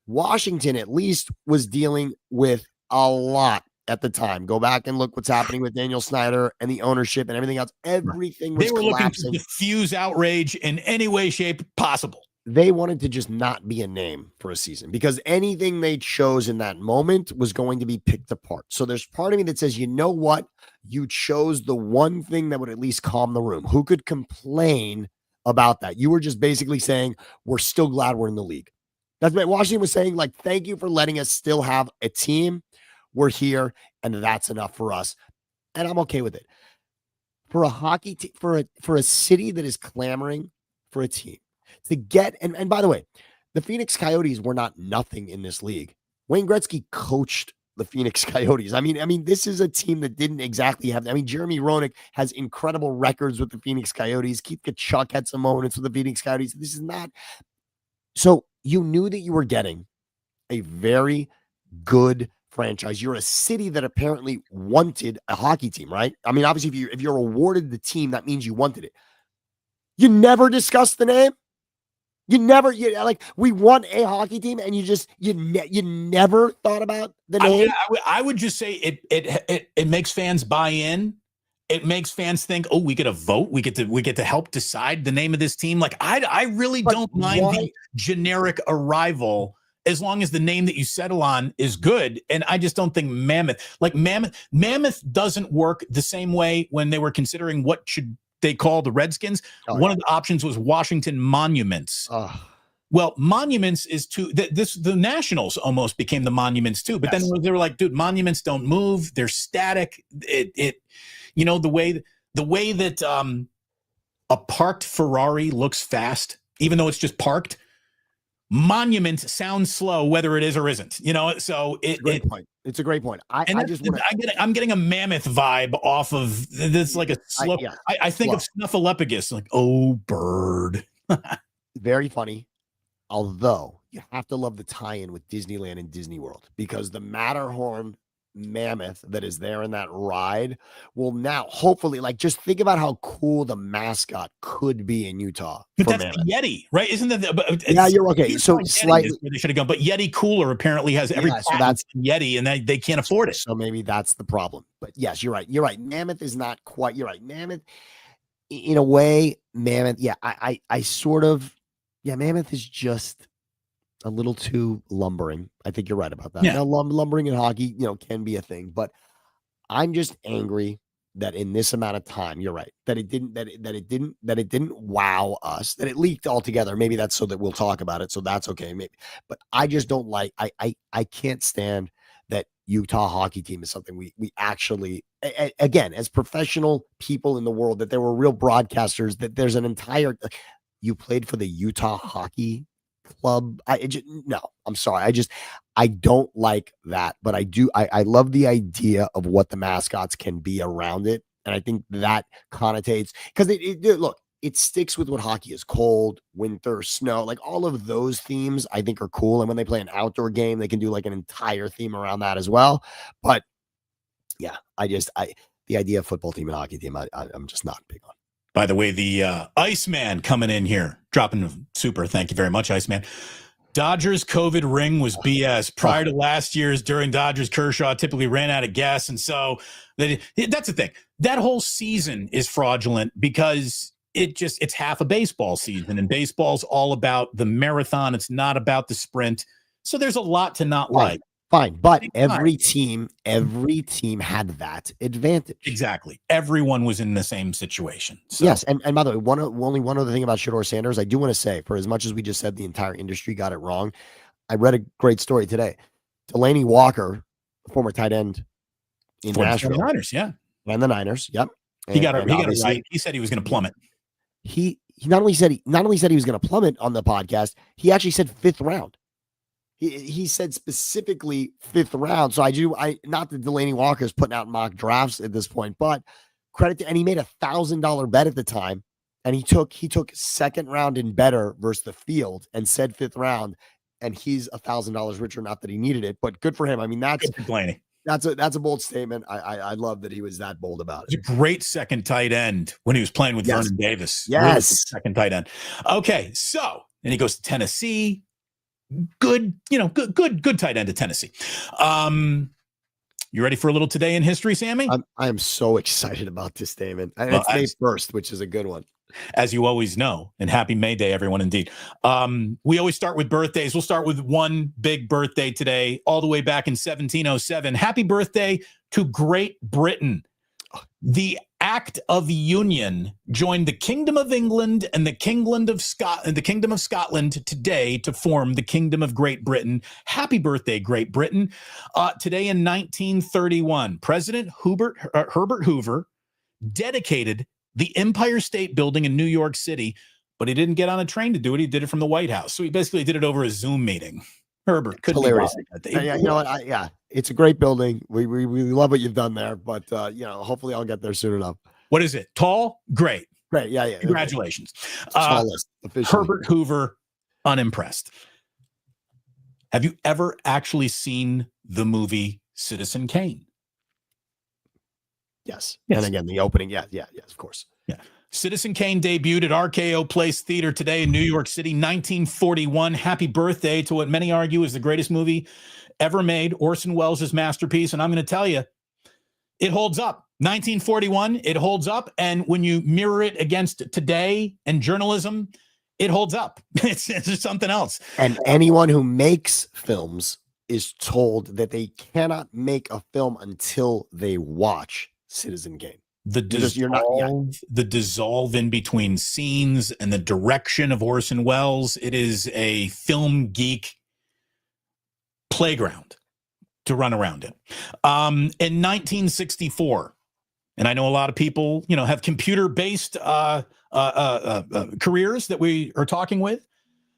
Washington at least was dealing with a lot at the time. Go back and look what's happening with Daniel Snyder and the ownership and everything else. Everything was They were collapsing. looking to diffuse outrage in any way, shape possible. They wanted to just not be a name for a season because anything they chose in that moment was going to be picked apart. So there's part of me that says, you know what? You chose the one thing that would at least calm the room. Who could complain about that? You were just basically saying, we're still glad we're in the league. That's what Washington was saying. Like, thank you for letting us still have a team. We're here, and that's enough for us. And I'm okay with it. For a hockey team, for a city that is clamoring for a team to get, and by the way, the Phoenix Coyotes were not nothing in this league. Wayne Gretzky coached the Phoenix Coyotes. I mean, this is a team that didn't exactly have. I mean, Jeremy Roenick has incredible records with the Phoenix Coyotes. Keith Tkachuk had some moments with the Phoenix Coyotes. This is not. So you knew that you were getting a very good franchise. You're a city that apparently wanted a hockey team, right? I mean, obviously, if you're awarded the team, that means you wanted it. You never discussed the name. You like, we want a hockey team, and you never thought about the name. I would just say it makes fans buy in. It makes fans think, oh, we get a vote. We get to help decide the name of this team. Like, I really don't mind the generic arrival as long as the name that you settle on is good. And I just don't think Mammoth doesn't work the same way when they were considering what should they call the Redskins. One of the options was Washington Monuments. Well, Monuments is the Nationals almost became the Monuments too. But then they were like, dude, Monuments don't move. They're static. The way that a parked Ferrari looks fast, even though it's just parked. Monument sounds slow, whether it is or isn't. So point. It's a great point. I'm getting a Mammoth vibe off of this, like a slow. I think of Snuffleupagus, like, oh, bird. Very funny. Although you have to love the tie-in with Disneyland and Disney World, because the Matterhorn mammoth that is there in that ride will now hopefully, like, just think about how cool the mascot could be in Utah. But that's the Yeti, right? Isn't that yeah, you're okay. So slightly they should have gone, but Yeti Cooler apparently has every so that's Yeti, and they can't afford it. So maybe that's the problem. But yes, you're right. Mammoth is not quite. You're right. Mammoth, in a way, Mammoth. Yeah, I sort of. Yeah, Mammoth is just a little too lumbering. I think you're right about that. Yeah. Now, lumbering in hockey, can be a thing, but I'm just angry that in this amount of time, you're right, that it didn't wow us, that it leaked altogether. Maybe that's so that we'll talk about it. So that's okay. Maybe, but I just don't like, I can't stand that Utah hockey team is something we actually, again, as professional people in the world, that there were real broadcasters, that there's an entire, you played for the Utah hockey club. No, I'm sorry. I don't like that, but I do. I love the idea of what the mascots can be around it. And I think that connotates, because look, it sticks with what hockey is: cold, winter, snow, like all of those themes I think are cool. And when they play an outdoor game, they can do like an entire theme around that as well. But yeah, the idea of football team and hockey team, I'm just not big on. By the way, the Iceman coming in here, dropping super. Thank you very much, Iceman. Dodgers COVID ring was BS. Prior to last year's, during Dodgers, Kershaw typically ran out of gas. And so that's the thing. That whole season is fraudulent because it's half a baseball season, and baseball's all about the marathon. It's not about the sprint. So there's a lot to not like. Fine, but every team had that advantage. Exactly. Everyone was in the same situation. So. Yes, and by the way, only one other thing about Shedeur Sanders, I do want to say, for as much as we just said the entire industry got it wrong, I read a great story today. Delaney Walker, former tight end in Nashville, Niners, yeah, and the Niners, yep. He got it obviously right. He said he was going to plummet. He not only said he was going to plummet on the podcast, he actually said 5th round. He said specifically 5th round. So I not that Delaney Walker is putting out mock drafts at this point, but credit to, and he made $1,000 bet at the time, and he took 2nd round and better versus the field and said 5th round, and he's $1,000 richer. Not that he needed it, but good for him. I mean, that's Delaney. That's a bold statement. I love that he was that bold about it. He's a great second tight end when he was playing with Vernon Davis. Yes. Really second tight end. Okay, so and he goes to Tennessee. Good tight end to Tennessee. You ready for a little today in history, Sammy? I am so excited about this, Damon. And Well, it's May 1st, which is a good one. As you always know, and happy May Day, everyone, indeed. We always start with birthdays. We'll start with one big birthday today, all the way back in 1707. Happy birthday to Great Britain. The Act of Union joined the Kingdom of England and the Kingdom of Scotland today to form the Kingdom of Great Britain. Happy birthday, Great Britain. Today in 1931, President Herbert Hoover dedicated the Empire State Building in New York City, but he didn't get on a train to do it. He did it from the White House. So he basically did it over a Zoom meeting. Herbert, couldn't be hilarious. Yeah, you know what? It's a great building. We love what you've done there, but hopefully I'll get there soon enough. What is it? Tall? Great. Great. Yeah. Congratulations. Tallest. Herbert Hoover, unimpressed. Have you ever actually seen the movie Citizen Kane? Yes. And again, the opening. Yes, of course. Yeah. Citizen Kane debuted at RKO Place Theater today in New York City, 1941. Happy birthday to what many argue is the greatest movie ever made, Orson Welles' masterpiece. And I'm going to tell you, it holds up. 1941, it holds up. And when you mirror it against today and journalism, it holds up. It's just something else. And anyone who makes films is told that they cannot make a film until they watch Citizen Kane. The dissolve in between scenes and the direction of Orson Welles. It is a film geek playground to run around in. In 1964, and I know a lot of people, have computer-based careers that we are talking with.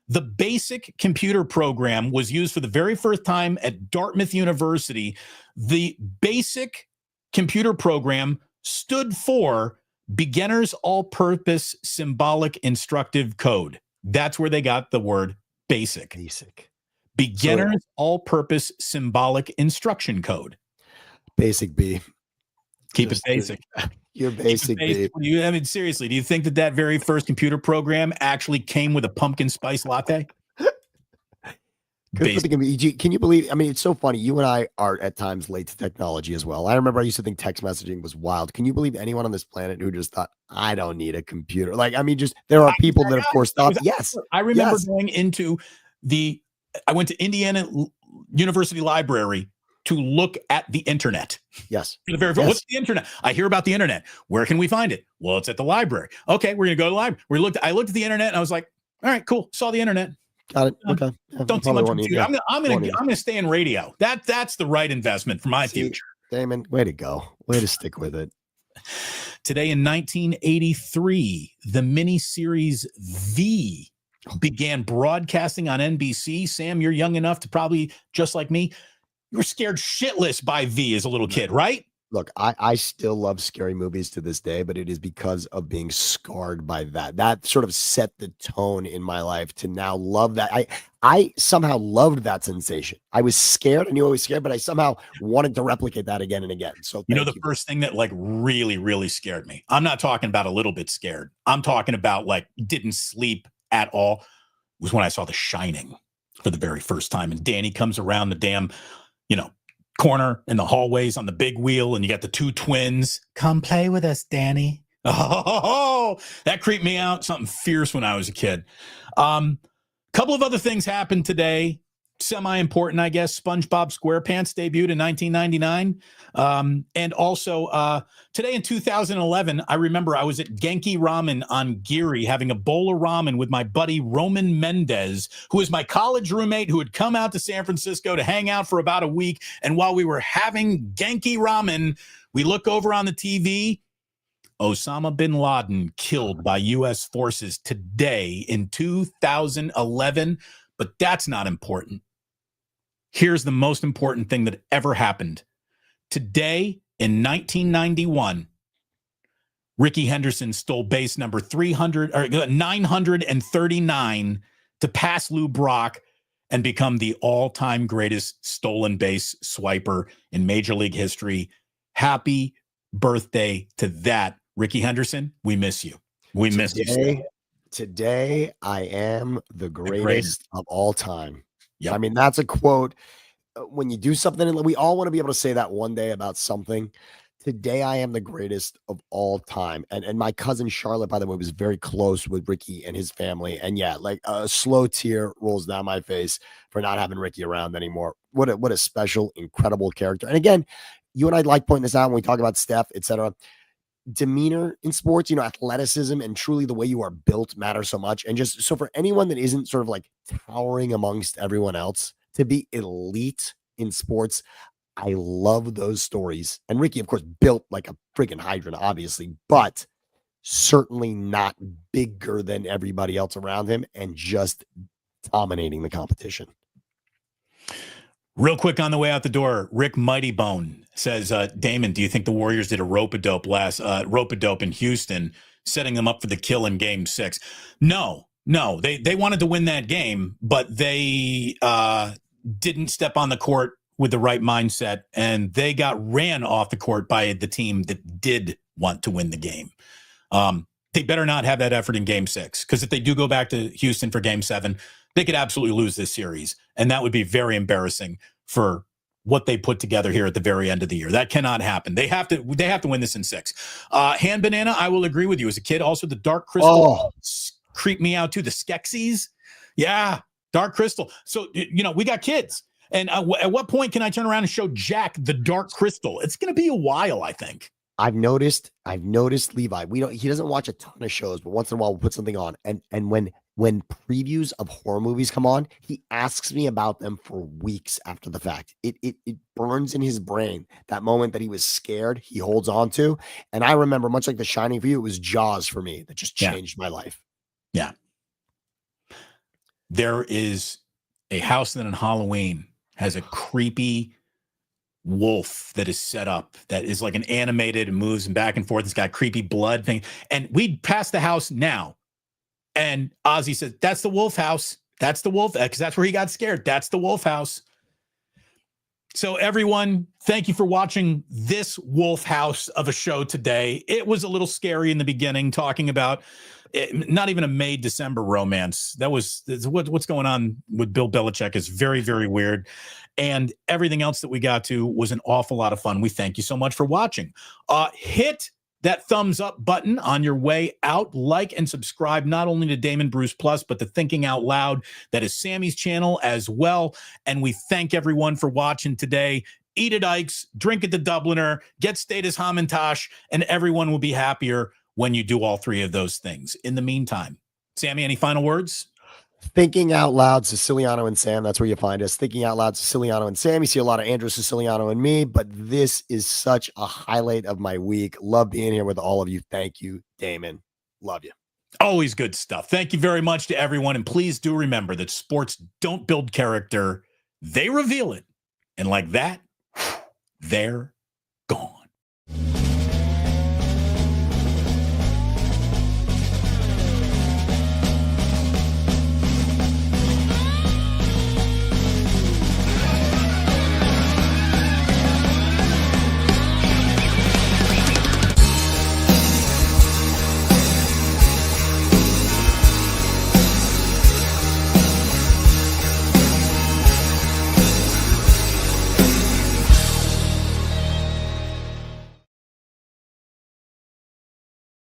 The BASIC computer program was used for the very first time at Dartmouth University. The BASIC computer program stood for Beginner's All-Purpose Symbolic Instructive Code. That's where they got the word BASIC. Beginner's All-Purpose Symbolic Instruction Code. Basic B. Keep it basic. You're basic B. Seriously, do you think that very first computer program actually came with a pumpkin spice latte? Can you believe? I mean, it's so funny. You and I are at times late to technology as well. I remember I used to think text messaging was wild. Can you believe anyone on this planet who just thought, I don't need a computer? There are people that, of course, thought, yes. I remember going into I went to Indiana University Library to look at the internet. Yes. What's the internet? I hear about the internet. Where can we find it? Well, it's at the library. Okay, we're going to go to the library. I looked at the internet and I was like, all right, cool. Saw the internet. Got it. Okay. Don't see much computer. I'm gonna stay in radio. That's the right investment for my future. Damon, way to go. Way to stick with it. Today in 1983, the miniseries V began broadcasting on NBC. Sam, you're young enough to probably, just like me, you were scared shitless by V as a little kid, right? Look, I still love scary movies to this day, but it is because of being scarred by that. That sort of set the tone in my life to now love that. I somehow loved that sensation. I was scared. I knew I was scared, but I somehow wanted to replicate that again and again. So the first thing that really, really scared me, I'm not talking about a little bit scared. I'm talking about didn't sleep at all, was when I saw The Shining for the very first time. And Danny comes around the damn, corner in the hallways on the big wheel, and you got the two twins. Come play with us, Danny. Oh, that creeped me out. Something fierce when I was a kid. Couple of other things happened today. Semi-important, I guess. SpongeBob SquarePants debuted in 1999. And also today in 2011, I remember I was at Genki Ramen on Geary having a bowl of ramen with my buddy Roman Mendez, who is my college roommate who had come out to San Francisco to hang out for about a week. And while we were having Genki Ramen, we look over on the TV. Osama bin Laden killed by U.S. forces today in 2011, but that's not important. Here's the most important thing that ever happened. Today in 1991, Ricky Henderson stole base number 939 to pass Lou Brock and become the all-time greatest stolen base swiper in Major League history. Happy birthday to that, Ricky Henderson. We miss you. We miss you. Today, I am the greatest of all time. Yep. I mean, that's a quote. When you do something, and we all want to be able to say that one day about something. Today, I am the greatest of all time. And my cousin Charlotte, by the way, was very close with Ricky and his family. And yeah, like a slow tear rolls down my face for not having Ricky around anymore. What a special, incredible character. And again, you and I like pointing this out when we talk about Steph, etc. Demeanor in sports, athleticism and truly the way you are built matters so much. And just so for anyone that isn't sort of like towering amongst everyone else, to be elite in sports, I love those stories. And Ricky, of course, built like a freaking hydrant, obviously, but certainly not bigger than everybody else around him and just dominating the competition. Real quick on the way out the door, Rick Mighty Bone says, Damon, do you think the Warriors did a rope-a-dope in Houston, setting them up for the kill in Game 6? No, they wanted to win that game, but they didn't step on the court with the right mindset, and they got ran off the court by the team that did want to win the game. They better not have that effort in Game 6, because if they do go back to Houston for Game 7, they could absolutely lose this series, and that would be very embarrassing for what they put together here at the very end of the year. That cannot happen. They have to win this in 6. Hand Banana, I will agree with you. As a kid, also the Dark Crystal creeped me out too. The Skeksis, yeah, Dark Crystal. So we got kids, and at what point can I turn around and show Jack the Dark Crystal? It's going to be a while, I think. I've noticed Levi. He doesn't watch a ton of shows, but once in a while we'll put something on. And when previews of horror movies come on, he asks me about them for weeks after the fact. It burns in his brain. That moment that he was scared, he holds on to. And I remember, much like The Shining for you, it was Jaws for me that just changed my life. Yeah. There is a house that on Halloween has a creepy wolf that is set up that is like an animated and moves back and forth. It's got creepy blood thing. And we'd pass the house now. And Ozzy says, that's the wolf house. That's the wolf, because that's where he got scared. That's the wolf house. So everyone, thank you for watching this wolf house of a show today. It was a little scary in the beginning, talking about not even a May December romance. What's going on with Bill Belichick is very, very weird. And everything else that we got to was an awful lot of fun. We thank you so much for watching. Hit that thumbs up button on your way out. Like and subscribe not only to Damon Bruce Plus, but to Thinking Out Loud. That is Sammy's channel as well. And we thank everyone for watching today. Eat at Ike's, drink at the Dubliner, get status Hamantash, and everyone will be happier when you do all three of those things. In the meantime, Sammy, any final words? Thinking Out Loud, Siciliano and Sam. That's where you find us. Thinking Out Loud, Siciliano and Sam. You see a lot of Andrew Siciliano and me, but this is such a highlight of my week. Love being here with all of you. Thank you, Damon. Love you. Always good stuff. Thank you very much to everyone. And please do remember that sports don't build character. They reveal it. And like that, they're gone.